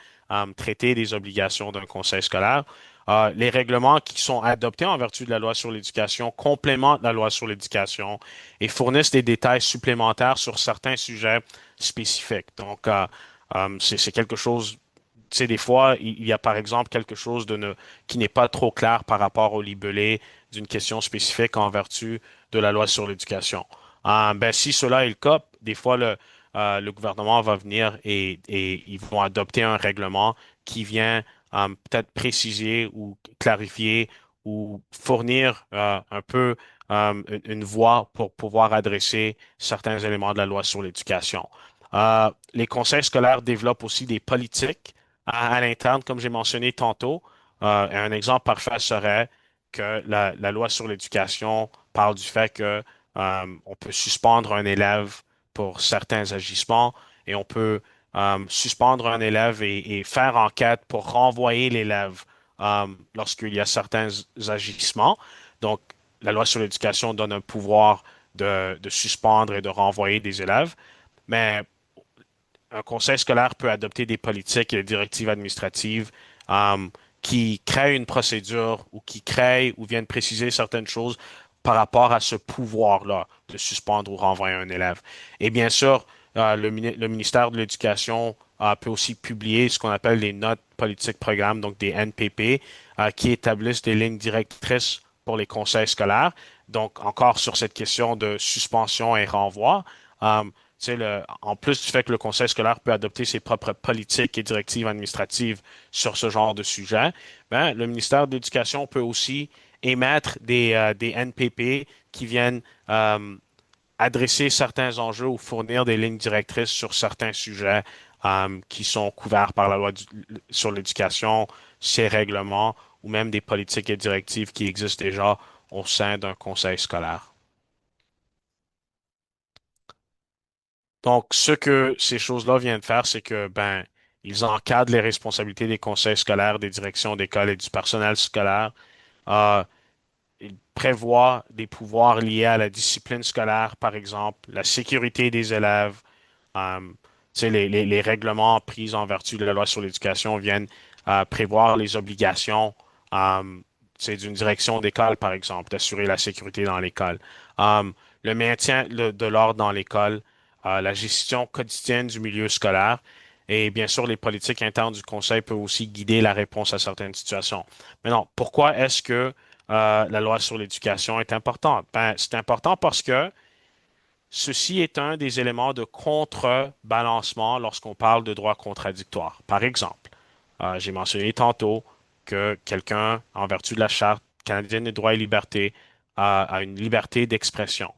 traiter des obligations d'un conseil scolaire. Les règlements qui sont adoptés en vertu de la loi sur l'éducation complémentent la loi sur l'éducation et fournissent des détails supplémentaires sur certains sujets spécifiques. Donc, c'est quelque chose, tu sais, des fois, il y a par exemple quelque chose qui n'est pas trop clair par rapport au libellé d'une question spécifique en vertu de la loi sur l'éducation. Ben, si cela est le cas, des fois, le gouvernement va venir et ils vont adopter un règlement qui vient peut-être préciser ou clarifier ou fournir un peu une voie pour pouvoir adresser certains éléments de la loi sur l'éducation. Les conseils scolaires développent aussi des politiques à l'interne, comme j'ai mentionné tantôt. Un exemple parfait serait que la loi sur l'éducation parle du fait que on peut suspendre un élève pour certains agissements et on peut suspendre un élève et faire enquête pour renvoyer l'élève lorsqu'il y a certains agissements. Donc, la loi sur l'éducation donne un pouvoir de suspendre et de renvoyer des élèves, mais un conseil scolaire peut adopter des politiques et des directives administratives euh, qui créent une procédure ou qui créent ou viennent préciser certaines choses par rapport à ce pouvoir-là de suspendre ou renvoyer un élève. Et bien sûr, le ministère de l'Éducation peut aussi publier ce qu'on appelle les notes politiques programmes, donc des NPP, qui établissent des lignes directrices pour les conseils scolaires. Donc, encore sur cette question de suspension et renvoi, tu sais, en plus du fait que le conseil scolaire peut adopter ses propres politiques et directives administratives sur ce genre de sujet, ben, le ministère de l'Éducation peut aussi émettre des NPP qui viennent adresser certains enjeux ou fournir des lignes directrices sur certains sujets qui sont couverts par la loi sur l'éducation, ses règlements ou même des politiques et directives qui existent déjà au sein d'un conseil scolaire. Donc, ce que ces choses-là viennent faire, c'est que, ben, ils encadrent les responsabilités des conseils scolaires, des directions d'école et du personnel scolaire. Euh, ils prévoient des pouvoirs liés à la discipline scolaire, par exemple, la sécurité des élèves. Tu sais, les règlements pris en vertu de la loi sur l'éducation viennent prévoir les obligations, tu sais, d'une direction d'école, par exemple, d'assurer la sécurité dans l'école. Euh, le maintien de l'ordre dans l'école, la gestion quotidienne du milieu scolaire et bien sûr les politiques internes du conseil peuvent aussi guider la réponse à certaines situations. Maintenant, pourquoi est-ce que la loi sur l'éducation est importante? Ben, c'est important parce que ceci est un des éléments de contrebalancement lorsqu'on parle de droits contradictoires. Par exemple, j'ai mentionné tantôt que quelqu'un, en vertu de la Charte canadienne des droits et libertés, a une liberté d'expression.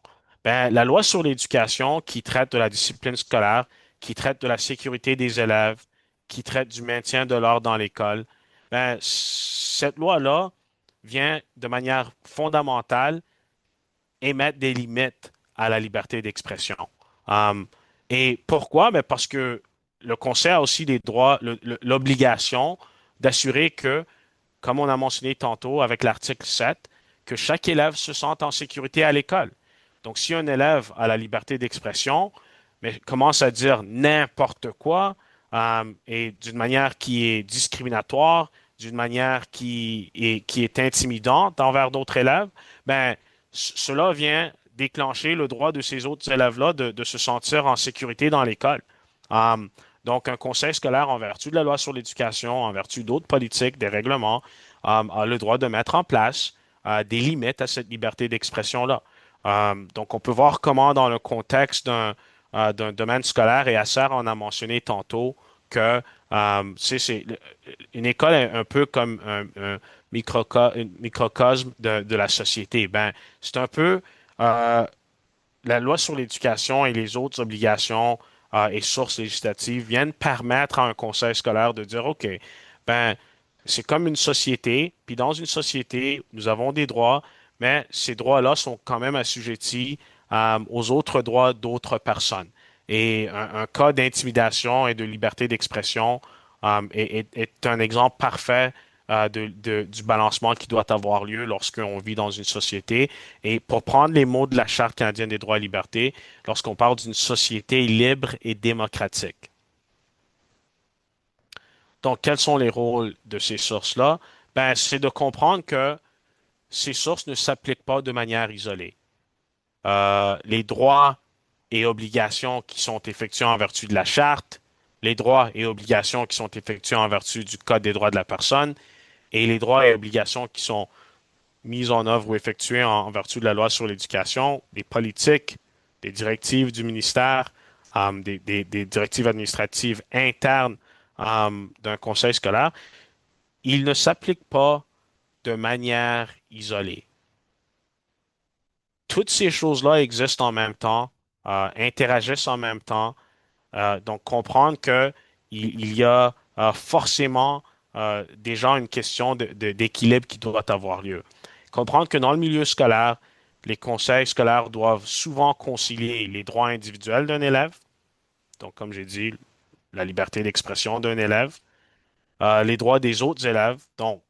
Ben, la loi sur l'éducation qui traite de la discipline scolaire, qui traite de la sécurité des élèves, qui traite du maintien de l'ordre dans l'école, ben, cette loi-là vient de manière fondamentale émettre des limites à la liberté d'expression. Um, et pourquoi? Ben parce que le Conseil a aussi des droits, l'obligation d'assurer que, comme on a mentionné tantôt avec l'article 7, que chaque élève se sente en sécurité à l'école. Donc, si un élève a la liberté d'expression, mais commence à dire n'importe quoi, et d'une manière qui est discriminatoire, d'une manière qui est intimidante envers d'autres élèves, ben, cela vient déclencher le droit de ces autres élèves-là de se sentir en sécurité dans l'école. Um, donc, un conseil scolaire, en vertu de la loi sur l'éducation, en vertu d'autres politiques, des règlements, a le droit de mettre en place des limites à cette liberté d'expression-là. Donc, on peut voir comment, dans le contexte d'un domaine scolaire, et Asser en a mentionné tantôt que une école est un peu comme un microcosme de la société. Ben, c'est un peu euh, la loi sur l'éducation et les autres obligations et sources législatives viennent permettre à un conseil scolaire de dire, OK, ben, c'est comme une société, puis dans une société, nous avons des droits, mais ces droits-là sont quand même assujettis aux autres droits d'autres personnes. Et un cas d'intimidation et de liberté d'expression est un exemple parfait du balancement qui doit avoir lieu lorsqu'on vit dans une société. Et pour prendre les mots de la Charte canadienne des droits et libertés, lorsqu'on parle d'une société libre et démocratique. Donc, quels sont les rôles de ces sources-là? Ben, c'est de comprendre que ces sources ne s'appliquent pas de manière isolée. Les droits et obligations qui sont effectués en vertu de la charte, les droits et obligations qui sont effectués en vertu du Code des droits de la personne et les droits et obligations qui sont mis en œuvre ou effectués en vertu de la loi sur l'éducation, des politiques, des directives du ministère, des directives administratives internes d'un conseil scolaire, ils ne s'appliquent pas de manière isolée. Toutes ces choses-là existent en même temps, interagissent en même temps. Donc, comprendre que il y a forcément déjà une question d'équilibre qui doit avoir lieu. Comprendre que dans le milieu scolaire, les conseils scolaires doivent souvent concilier les droits individuels d'un élève, donc comme j'ai dit, la liberté d'expression d'un élève, les droits des autres élèves, donc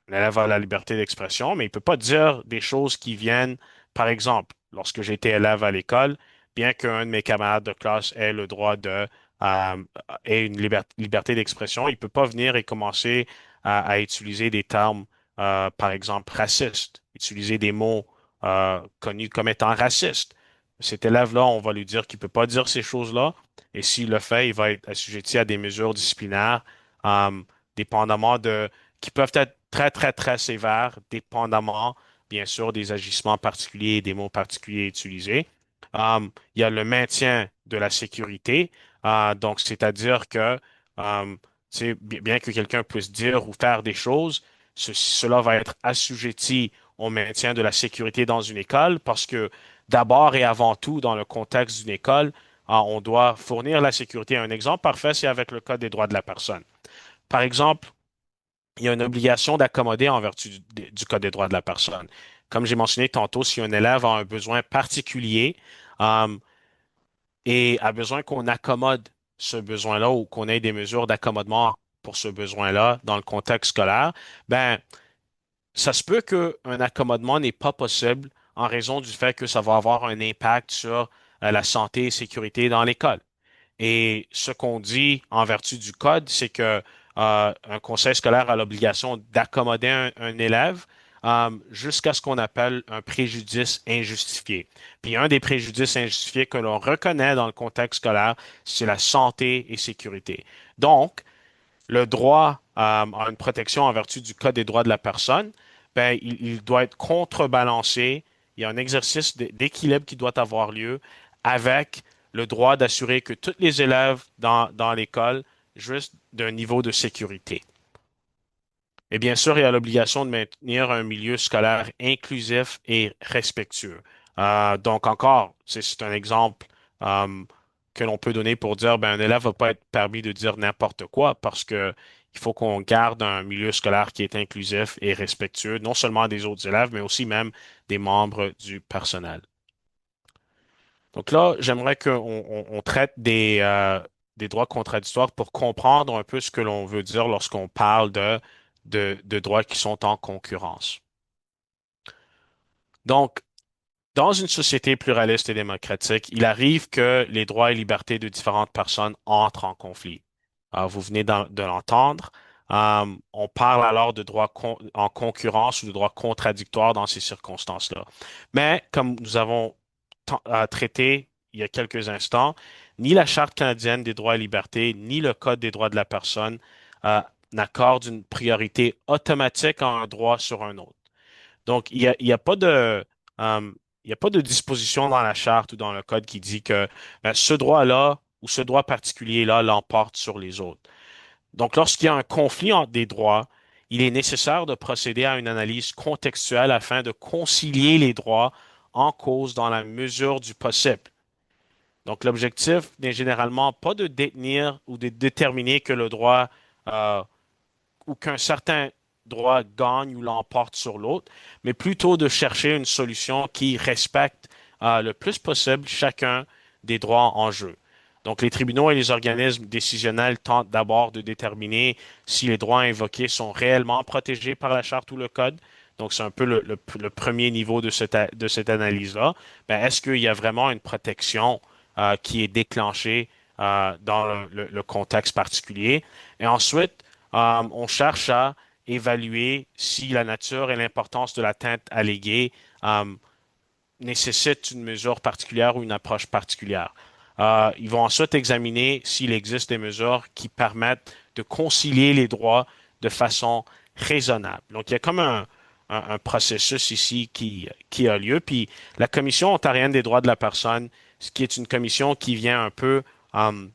l'élève a la liberté d'expression, mais il ne peut pas dire des choses qui viennent, par exemple, lorsque j'étais élève à l'école, bien qu'un de mes camarades de classe ait le droit euh, ait une liberté d'expression, il ne peut pas venir et commencer à utiliser des termes, par exemple, racistes, utiliser des mots connus comme étant racistes. Cet élève-là, on va lui dire qu'il ne peut pas dire ces choses-là, et s'il le fait, il va être assujetti à des mesures disciplinaires, euh, dépendamment qui peuvent être très, très, très sévères, dépendamment, bien sûr, des agissements particuliers et des mots particuliers utilisés. Il y a le maintien de la sécurité, donc c'est-à-dire que, bien que quelqu'un puisse dire ou faire des choses, cela va être assujetti au maintien de la sécurité dans une école parce que d'abord et avant tout, dans le contexte d'une école, on doit fournir la sécurité. Un exemple parfait, c'est avec le Code des droits de la personne. Par exemple, il y a une obligation d'accommoder en vertu du Code des droits de la personne. Comme j'ai mentionné tantôt, si un élève a un besoin particulier euh, et a besoin qu'on accommode ce besoin-là ou qu'on ait des mesures d'accommodement pour ce besoin-là dans le contexte scolaire, ben, ça se peut qu'un accommodement n'est pas possible en raison du fait que ça va avoir un impact sur la santé et sécurité dans l'école. Et ce qu'on dit en vertu du code, c'est que un conseil scolaire a l'obligation d'accommoder un élève jusqu'à ce qu'on appelle un préjudice injustifié. Puis un des préjudices injustifiés que l'on reconnaît dans le contexte scolaire, c'est la santé et sécurité. Donc, le droit à une protection en vertu du Code des droits de la personne, ben, il doit être contrebalancé. Il y a un exercice d'équilibre qui doit avoir lieu avec le droit d'assurer que tous les élèves dans l'école jouissent d'un niveau de sécurité. Et bien sûr, il y a l'obligation de maintenir un milieu scolaire inclusif et respectueux. Donc encore, c'est un exemple euh, que l'on peut donner pour dire, ben, un élève va pas être permis de dire n'importe quoi parce que il faut qu'on garde un milieu scolaire qui est inclusif et respectueux, non seulement des autres élèves, mais aussi même des membres du personnel. Donc là, j'aimerais qu'on traite des droits contradictoires pour comprendre un peu ce que l'on veut dire lorsqu'on parle de droits qui sont en concurrence. Donc, dans une société pluraliste et démocratique, il arrive que les droits et libertés de différentes personnes entrent en conflit. Vous venez de l'entendre. On parle alors de droits en concurrence ou de droits contradictoires dans ces circonstances-là. Mais comme nous avons traité il y a quelques instants, ni la Charte canadienne des droits et libertés, ni le Code des droits de la personne euh, n'accordent une priorité automatique à un droit sur un autre. Donc, il y a pas il y a pas de disposition dans la charte ou dans le code qui dit que ben, ce droit-là ou ce droit particulier-là l'emporte sur les autres. Donc, lorsqu'il y a un conflit entre des droits, il est nécessaire de procéder à une analyse contextuelle afin de concilier les droits en cause dans la mesure du possible. Donc, l'objectif n'est généralement pas de détenir ou de déterminer que le droit euh, ou qu'un certain droit gagne ou l'emporte sur l'autre, mais plutôt de chercher une solution qui respecte le plus possible chacun des droits en jeu. Donc, les tribunaux et les organismes décisionnels tentent d'abord de déterminer si les droits invoqués sont réellement protégés par la charte ou le code. Donc, c'est un peu le premier niveau de cette analyse-là. Ben, est-ce qu'il y a vraiment une protection qui est déclenchée dans le contexte particulier? Et ensuite, on cherche à évaluer si la nature et l'importance de l'atteinte alléguée euh, nécessitent une mesure particulière ou une approche particulière. Ils vont ensuite examiner s'il existe des mesures qui permettent de concilier les droits de façon raisonnable. Donc, il y a comme un processus ici qui a lieu. Puis, la Commission ontarienne des droits de la personne, ce qui est une commission qui vient un peu euh,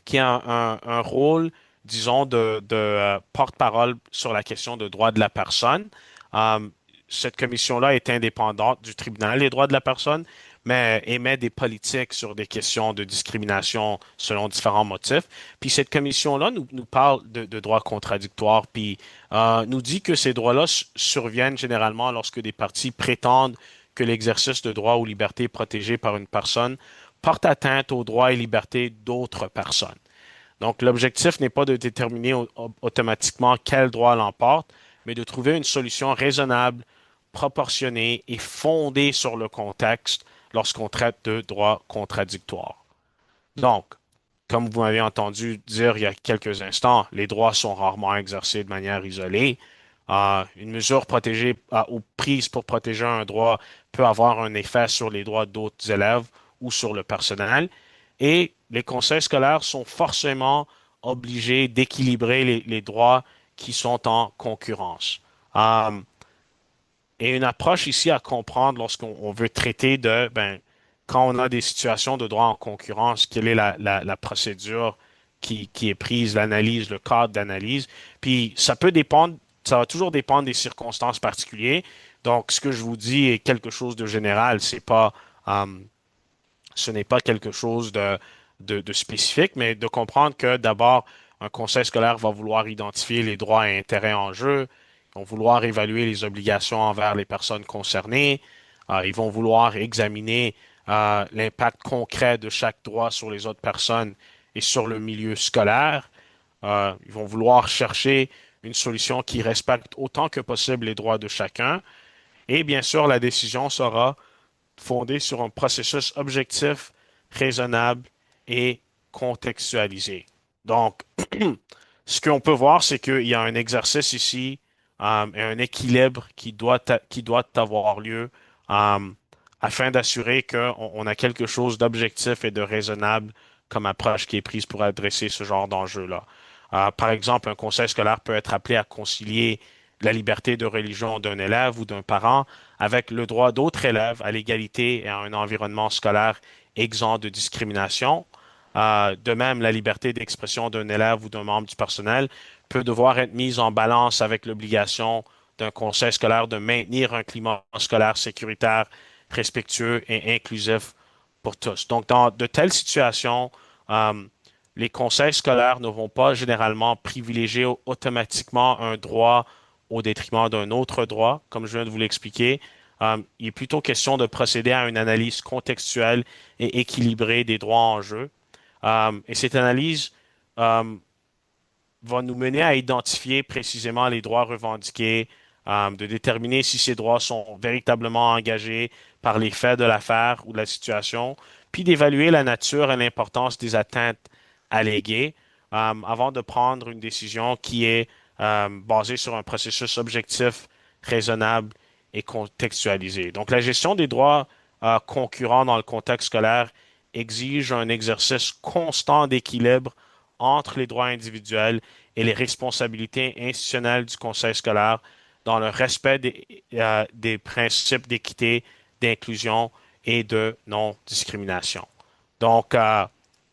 qui a un rôle, disons, de porte-parole sur la question de droits de la personne. Euh, Cette commission-là est indépendante du tribunal des droits de la personne, mais émet des politiques sur des questions de discrimination selon différents motifs. Puis cette commission-là nous parle de droits contradictoires, puis nous dit que ces droits-là surviennent généralement lorsque des parties prétendent que l'exercice de droits ou libertés protégés par une personne porte atteinte aux droits et libertés d'autres personnes. Donc, l'objectif n'est pas de déterminer automatiquement quel droit l'emporte, mais de trouver une solution raisonnable, proportionnée et fondée sur le contexte lorsqu'on traite de droits contradictoires. Donc, comme vous m'avez entendu dire il y a quelques instants, les droits sont rarement exercés de manière isolée. Une mesure protégée ou prise pour protéger un droit peut avoir un effet sur les droits d'autres élèves ou sur le personnel. Et les conseils scolaires sont forcément obligés d'équilibrer les droits qui sont en concurrence. Euh, et une approche ici à comprendre lorsqu'on veut traiter quand on a des situations de droit en concurrence, quelle est la procédure qui est prise, l'analyse, le cadre d'analyse. Puis ça peut dépendre, ça va toujours dépendre des circonstances particulières. Donc, ce que je vous dis est quelque chose de général, euh, ce n'est pas quelque chose de spécifique, mais de comprendre que d'abord, un conseil scolaire va vouloir identifier les droits et intérêts en jeu, ils vont vouloir évaluer les obligations envers les personnes concernées, ils vont vouloir examiner l'impact concret de chaque droit sur les autres personnes et sur le milieu scolaire. Ils vont vouloir chercher une solution qui respecte autant que possible les droits de chacun. Et bien sûr, la décision sera fondée sur un processus objectif, raisonnable et contextualisé. Donc, ce qu'on peut voir, c'est qu'il y a un exercice ici et un équilibre qui doit avoir lieu euh, afin d'assurer qu'on a quelque chose d'objectif et de raisonnable comme approche qui est prise pour adresser ce genre d'enjeu-là. Par exemple, un conseil scolaire peut être appelé à concilier la liberté de religion d'un élève ou d'un parent avec le droit d'autres élèves à l'égalité et à un environnement scolaire exempt de discrimination. De même, la liberté d'expression d'un élève ou d'un membre du personnel peut devoir être mise en balance avec l'obligation d'un conseil scolaire de maintenir un climat scolaire sécuritaire, respectueux et inclusif pour tous. Donc, dans de telles situations, euh, les conseils scolaires ne vont pas généralement privilégier automatiquement un droit au détriment d'un autre droit, comme je viens de vous l'expliquer. Il est plutôt question de procéder à une analyse contextuelle et équilibrée des droits en jeu. Et cette analyse euh, va nous mener à identifier précisément les droits revendiqués, de déterminer si ces droits sont véritablement engagés par les faits de l'affaire ou de la situation, puis d'évaluer la nature et l'importance des atteintes alléguées, avant de prendre une décision qui est basée sur un processus objectif, raisonnable et contextualisé. Donc, la gestion des droits concurrents dans le contexte scolaire exige un exercice constant d'équilibre entre les droits individuels et les responsabilités institutionnelles du conseil scolaire dans le respect des principes d'équité, d'inclusion et de non-discrimination. Donc,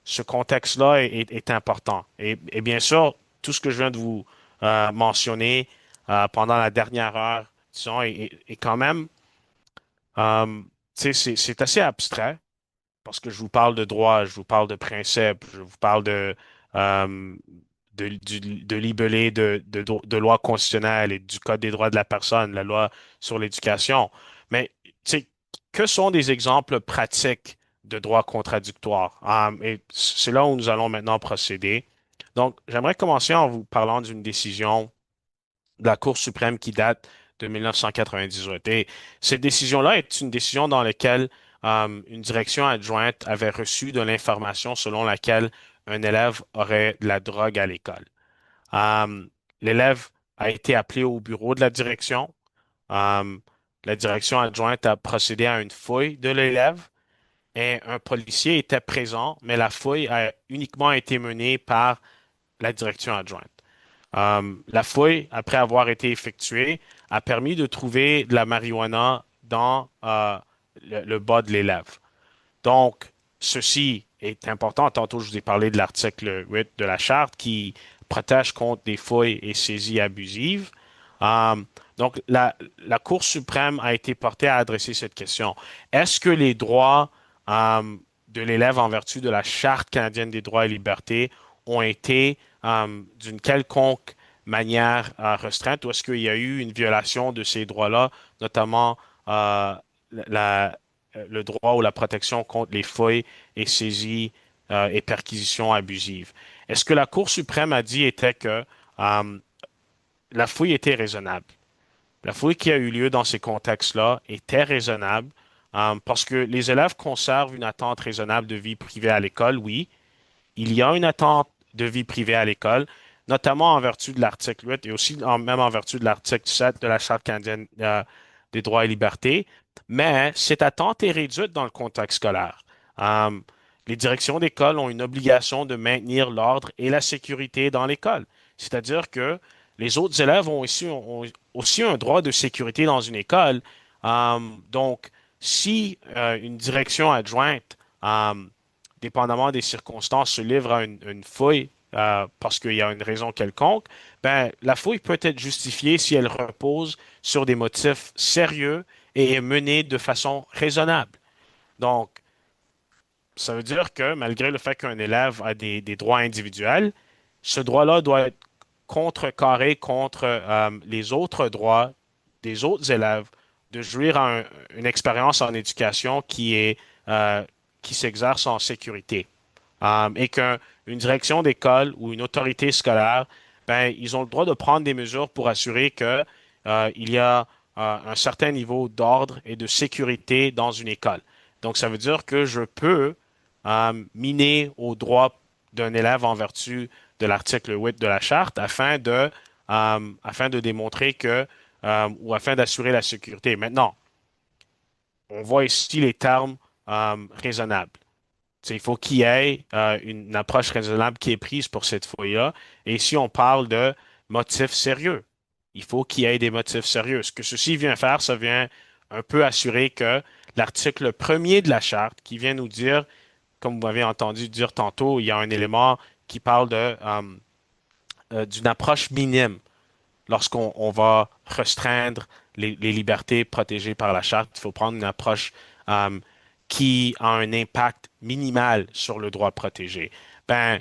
ce contexte-là est important. Et bien sûr, tout ce que je viens de vous mentionner pendant la dernière heure, disons, est quand même, tu sais, c'est assez abstrait parce que je vous parle de droit, je vous parle de principes, je vous parle euh, de libellé de loi constitutionnelle et du Code des droits de la personne, la loi sur l'éducation. Mais tu sais, que sont des exemples pratiques de droits contradictoires? Et c'est là où nous allons maintenant procéder. Donc, j'aimerais commencer en vous parlant d'une décision de la Cour suprême qui date de 1998. Et cette décision-là est une décision dans laquelle une direction adjointe avait reçu de l'information selon laquelle un élève aurait de la drogue à l'école. Euh, L'élève a été appelé au bureau de la direction. Euh, la direction adjointe a procédé à une fouille de l'élève et un policier était présent, mais la fouille a uniquement été menée par la direction adjointe. La fouille, après avoir été effectuée, a permis de trouver de la marijuana dans le bas de l'élève. Donc, ceci est important. Tantôt, je vous ai parlé de l'article 8 de la Charte qui protège contre des fouilles et saisies abusives. Euh, donc, la Cour suprême a été portée à adresser cette question. Est-ce que les droits de l'élève en vertu de la Charte canadienne des droits et libertés ont été d'une quelconque manière restreinte ou est-ce qu'il y a eu une violation de ces droits-là, notamment la, le droit ou la protection contre les fouilles et saisies et perquisitions abusives. Et ce que la Cour suprême a dit était que euh, la fouille était raisonnable. La fouille qui a eu lieu dans ces contextes-là était raisonnable parce que les élèves conservent une attente raisonnable de vie privée à l'école, oui. Il y a une attente de vie privée à l'école, notamment en vertu de l'article 8 et aussi même en vertu de l'article 7 de la Charte canadienne des droits et libertés, mais cette attente est réduite dans le contexte scolaire. Euh, les directions d'école ont une obligation de maintenir l'ordre et la sécurité dans l'école. C'est-à-dire que les autres élèves ont aussi un droit de sécurité dans une école. Donc, si une direction adjointe dépendamment des circonstances, se livre à une fouille parce qu'il y a une raison quelconque, ben, la fouille peut être justifiée si elle repose sur des motifs sérieux et est menée de façon raisonnable. Donc, ça veut dire que malgré le fait qu'un élève a des droits individuels, ce droit-là doit être contrecarré contre les autres droits des autres élèves de jouir une expérience en éducation euh, qui s'exerce en sécurité. Et qu'une direction d'école ou une autorité scolaire, ben, ils ont le droit de prendre des mesures pour assurer que il y a un certain niveau d'ordre et de sécurité dans une école. Donc, ça veut dire que je peux miner aux droits d'un élève en vertu de l'article 8 de la Charte afin de démontrer que ou afin d'assurer la sécurité. Maintenant, on voit ici les termes raisonnables. T'sais, il faut qu'il y ait une approche raisonnable qui est prise pour cette fouille-là. Et ici, on parle de motifs sérieux. Il faut qu'il y ait des motifs sérieux. Ce que ceci vient faire, ça vient un peu assurer que l'article premier de la charte, qui vient nous dire, comme vous m'avez entendu dire tantôt, il y a un élément qui parle d'une approche minime lorsqu'on va restreindre les libertés protégées par la charte. Il faut prendre une approche euh, qui a un impact minimal sur le droit protégé. Ben,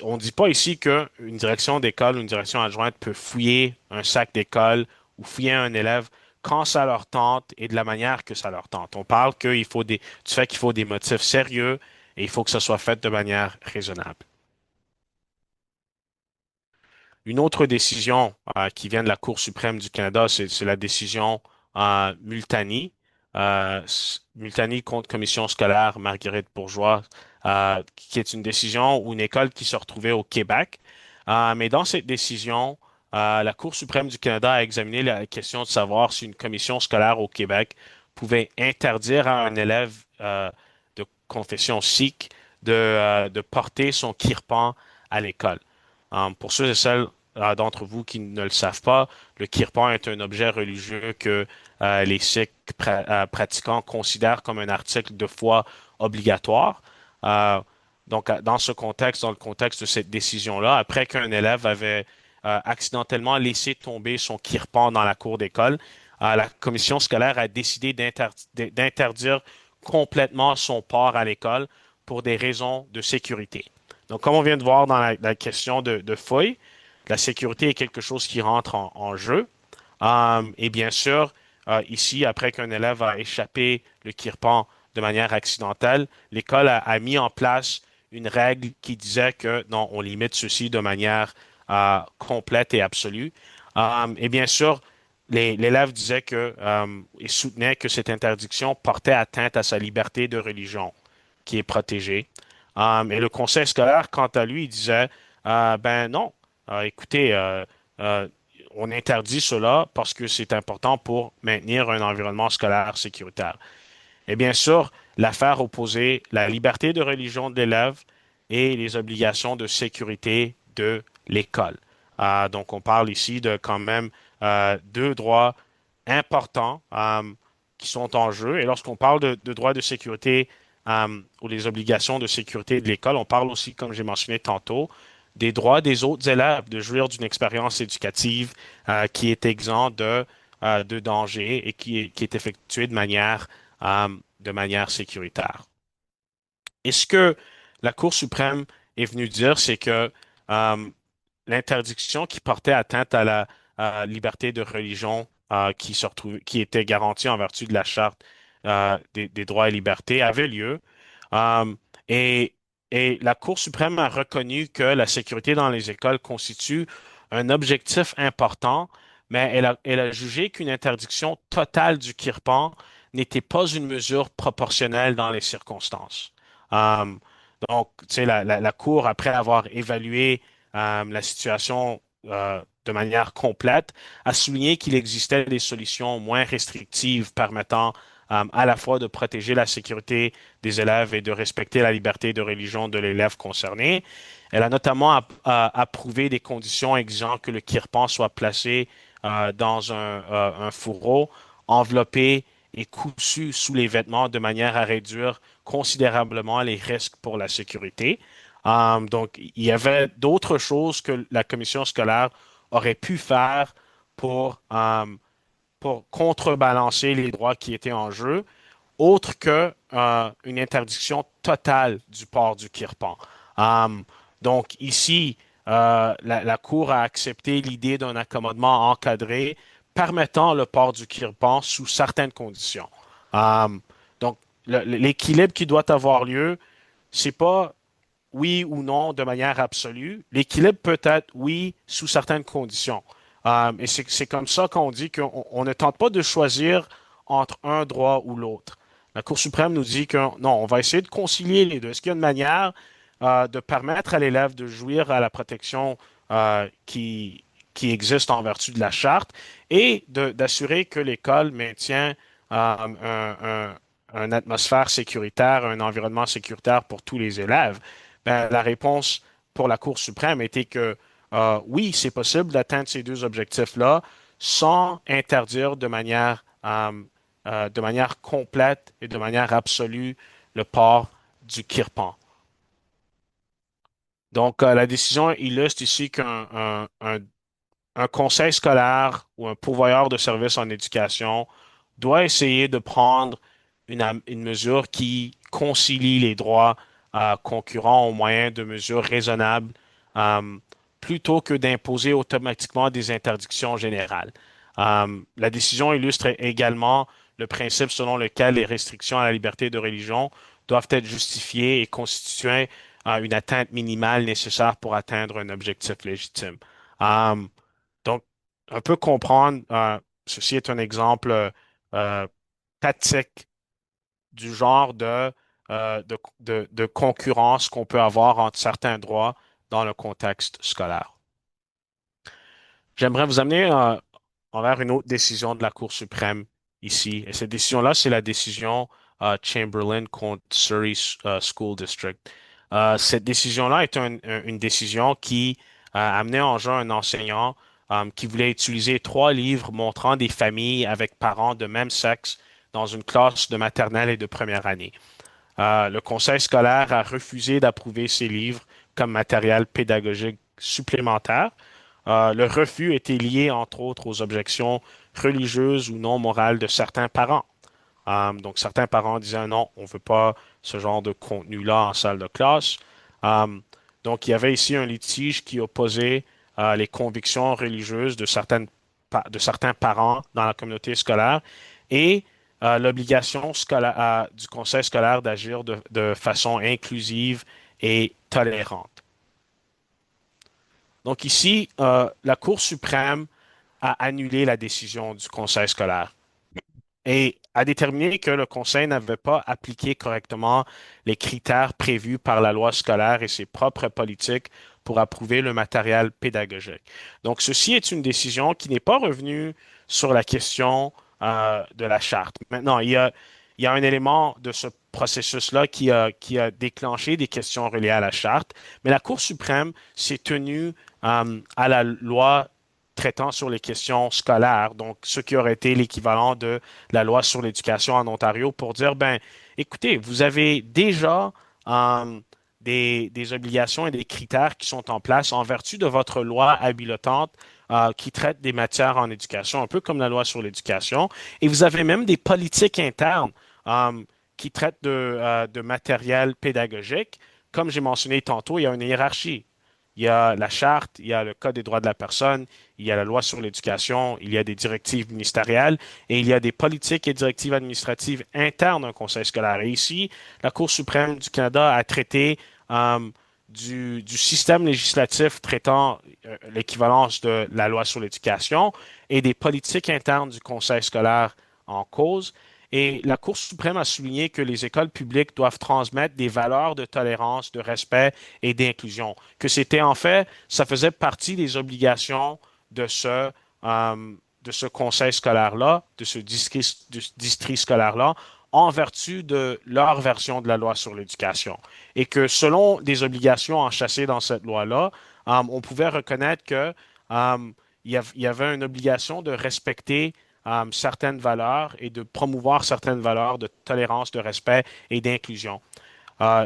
on ne dit pas ici qu'une direction d'école ou une direction adjointe peut fouiller un sac d'école ou fouiller un élève quand ça leur tente et de la manière que ça leur tente. On parle du fait qu'il faut des motifs sérieux et il faut que ça soit fait de manière raisonnable. Une autre décision qui vient de la Cour suprême du Canada, c'est la décision Multani. Multani contre Commission scolaire Marguerite Bourgeois, qui est une décision ou une école qui se retrouvait au Québec. Mais dans cette décision, la Cour suprême du Canada a examiné la question de savoir si une commission scolaire au Québec pouvait interdire à un élève de confession sikh de porter son kirpan à l'école. Pour ceux et celles d'entre vous qui ne le savent pas, le kirpan est un objet religieux que les Sikhs pratiquants considèrent comme un article de foi obligatoire. Euh, donc, dans ce contexte, dans le contexte de cette décision-là, après qu'un élève avait accidentellement laissé tomber son kirpan dans la cour d'école, la commission scolaire a décidé d'interdire complètement son port à l'école pour des raisons de sécurité. Donc, comme on vient de voir dans la question de fouille, la sécurité est quelque chose qui rentre en jeu. Et bien sûr, ici, après qu'un élève a échappé le kirpan de manière accidentelle, l'école a mis en place une règle qui disait que non, on limite ceci de manière complète et absolue. Et bien sûr, l'élève disait et soutenait que cette interdiction portait atteinte à sa liberté de religion, qui est protégée. Et le conseil scolaire, quant à lui, il disait, ben non, écoutez, on interdit cela parce que c'est important pour maintenir un environnement scolaire sécuritaire. Et bien sûr, l'affaire opposée, la liberté de religion de l'élève et les obligations de sécurité de l'école. Donc, on parle ici de quand même deux droits importants qui sont en jeu. Et lorsqu'on parle de droits de sécurité ou les obligations de sécurité de l'école, on parle aussi, comme j'ai mentionné tantôt, des droits des autres élèves de jouir d'une expérience éducative qui est exempte de danger et qui est effectuée de manière sécuritaire. Et ce que la Cour suprême est venue dire, c'est que euh, l'interdiction qui portait atteinte à la liberté de religion qui était garantie en vertu de la Charte des droits et libertés avait lieu. Euh, et, et la Cour suprême a reconnu que la sécurité dans les écoles constitue un objectif important, mais elle a jugé qu'une interdiction totale du kirpan n'était pas une mesure proportionnelle dans les circonstances. Euh, donc, tu sais, la Cour, après avoir évalué la situation de manière complète, a souligné qu'il existait des solutions moins restrictives permettant à la fois de protéger la sécurité des élèves et de respecter la liberté de religion de l'élève concerné. Elle a notamment approuvé des conditions exigeant que le kirpan soit placé dans un fourreau, enveloppé et cousu sous les vêtements de manière à réduire considérablement les risques pour la sécurité. Donc, il y avait d'autres choses que la commission scolaire aurait pu faire pour, euh, pour contrebalancer les droits qui étaient en jeu, autre que une interdiction totale du port du kirpan. Um, donc ici, la Cour a accepté l'idée d'un accommodement encadré permettant le port du kirpan sous certaines conditions. Um, donc l'équilibre qui doit avoir lieu, c'est pas oui ou non de manière absolue. L'équilibre peut être oui sous certaines conditions. Et c'est comme ça qu'on dit qu'on ne tente pas de choisir entre un droit ou l'autre. La Cour suprême nous dit que non, on va essayer de concilier les deux. Est-ce qu'il y a une manière de permettre à l'élève de jouir à la protection qui existe en vertu de la charte et d'assurer que l'école maintient une atmosphère sécuritaire, un environnement sécuritaire pour tous les élèves? Ben, la réponse pour la Cour suprême était que oui, c'est possible d'atteindre ces deux objectifs-là sans interdire de manière complète et de manière absolue le port du kirpan. Donc, la décision illustre ici qu'un conseil scolaire ou un pourvoyeur de services en éducation doit essayer de prendre une mesure qui concilie les droits concurrents au moyen de mesures raisonnables euh, plutôt que d'imposer automatiquement des interdictions générales. La décision illustre également le principe selon lequel les restrictions à la liberté de religion doivent être justifiées et constituer une atteinte minimale nécessaire pour atteindre un objectif légitime. Euh, donc, un peu comprendre, ceci est un exemple euh, pratique du genre de concurrence qu'on peut avoir entre certains droits dans le contexte scolaire. J'aimerais vous amener envers une autre décision de la Cour suprême ici. Et cette décision-là, c'est la décision Chamberlain contre Surrey School District. Cette décision-là est une décision qui a amené en jeu un enseignant qui voulait utiliser trois livres montrant des familles avec parents de même sexe dans une classe de maternelle et de première année. Le conseil scolaire a refusé d'approuver ces livres comme matériel pédagogique supplémentaire. Le refus était lié, entre autres, aux objections religieuses ou non morales de certains parents. Donc, certains parents disaient non, on ne veut pas ce genre de contenu-là en salle de classe. Euh, donc, il y avait ici un litige qui opposait les convictions religieuses de certains parents dans la communauté scolaire et l'obligation du conseil scolaire d'agir de façon inclusive et tolérante. Donc ici, la Cour suprême a annulé la décision du conseil scolaire. et a déterminé que le Conseil n'avait pas appliqué correctement les critères prévus par la loi scolaire et ses propres politiques pour approuver le matériel pédagogique. Donc, ceci est une décision qui n'est pas revenue sur la question de la charte. Maintenant, il y a un élément de ce processus-là qui a déclenché des questions reliées à la charte, mais la Cour suprême s'est tenue à la loi traitant sur les questions scolaires, donc ce qui aurait été l'équivalent de la loi sur l'éducation en Ontario, pour dire, ben, écoutez, vous avez déjà euh, des obligations et des critères qui sont en place en vertu de votre loi habilitante qui traite des matières en éducation, un peu comme la loi sur l'éducation, et vous avez même des politiques internes euh, qui traitent de matériel pédagogique. Comme j'ai mentionné tantôt, il y a une hiérarchie. Il y a la charte, il y a le Code des droits de la personne, il y a la loi sur l'éducation, il y a des directives ministérielles et il y a des politiques et directives administratives internes à un conseil scolaire. Et ici, la Cour suprême du Canada a traité euh, du système législatif traitant l'équivalence de la loi sur l'éducation et des politiques internes du conseil scolaire en cause. Et la Cour suprême a souligné que les écoles publiques doivent transmettre des valeurs de tolérance, de respect et d'inclusion. Que c'était en fait, ça faisait partie des obligations de de ce conseil scolaire-là, de ce district scolaire-là, en vertu de leur version de la loi sur l'éducation. Et que selon des obligations enchâssées dans cette loi-là, on pouvait reconnaître que il y avait une obligation de respecter certaines valeurs et de promouvoir certaines valeurs de tolérance, de respect et d'inclusion.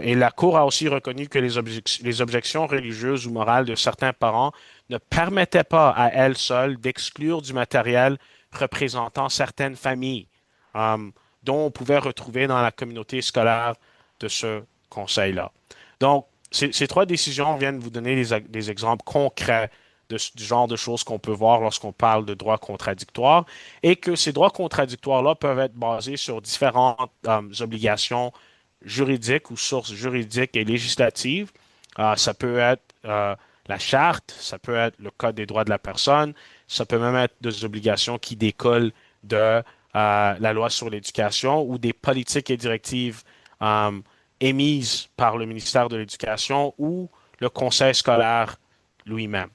Et la Cour a aussi reconnu que les objections religieuses ou morales de certains parents ne permettaient pas à elles seules d'exclure du matériel représentant certaines familles, euh, dont on pouvait retrouver dans la communauté scolaire de ce conseil-là. Donc, ces trois décisions viennent vous donner des exemples concrets du genre de choses qu'on peut voir lorsqu'on parle de droits contradictoires et que ces droits contradictoires-là peuvent être basés sur différentes obligations juridiques ou sources juridiques et législatives. Ça peut être la charte, ça peut être le Code des droits de la personne, ça peut même être des obligations qui découlent de la loi sur l'éducation ou des politiques et directives euh, émises par le ministère de l'Éducation ou le conseil scolaire lui-même.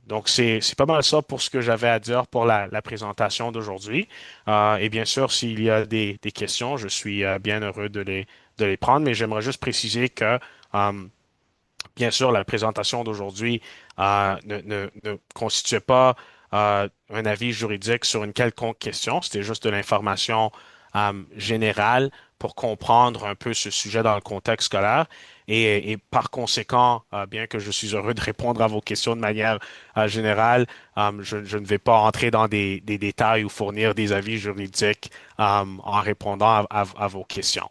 Donc, c'est pas mal ça pour ce que j'avais à dire pour la présentation d'aujourd'hui. Et bien sûr, s'il y a des questions, je suis bien heureux de les prendre, mais j'aimerais juste préciser que, bien sûr, la présentation d'aujourd'hui ne constituait pas un avis juridique sur une quelconque question. C'était juste de l'information générale pour comprendre un peu ce sujet dans le contexte scolaire. Et par conséquent, bien que je suis heureux de répondre à vos questions de manière générale, je ne vais pas entrer dans des détails ou fournir des avis juridiques en répondant à vos questions.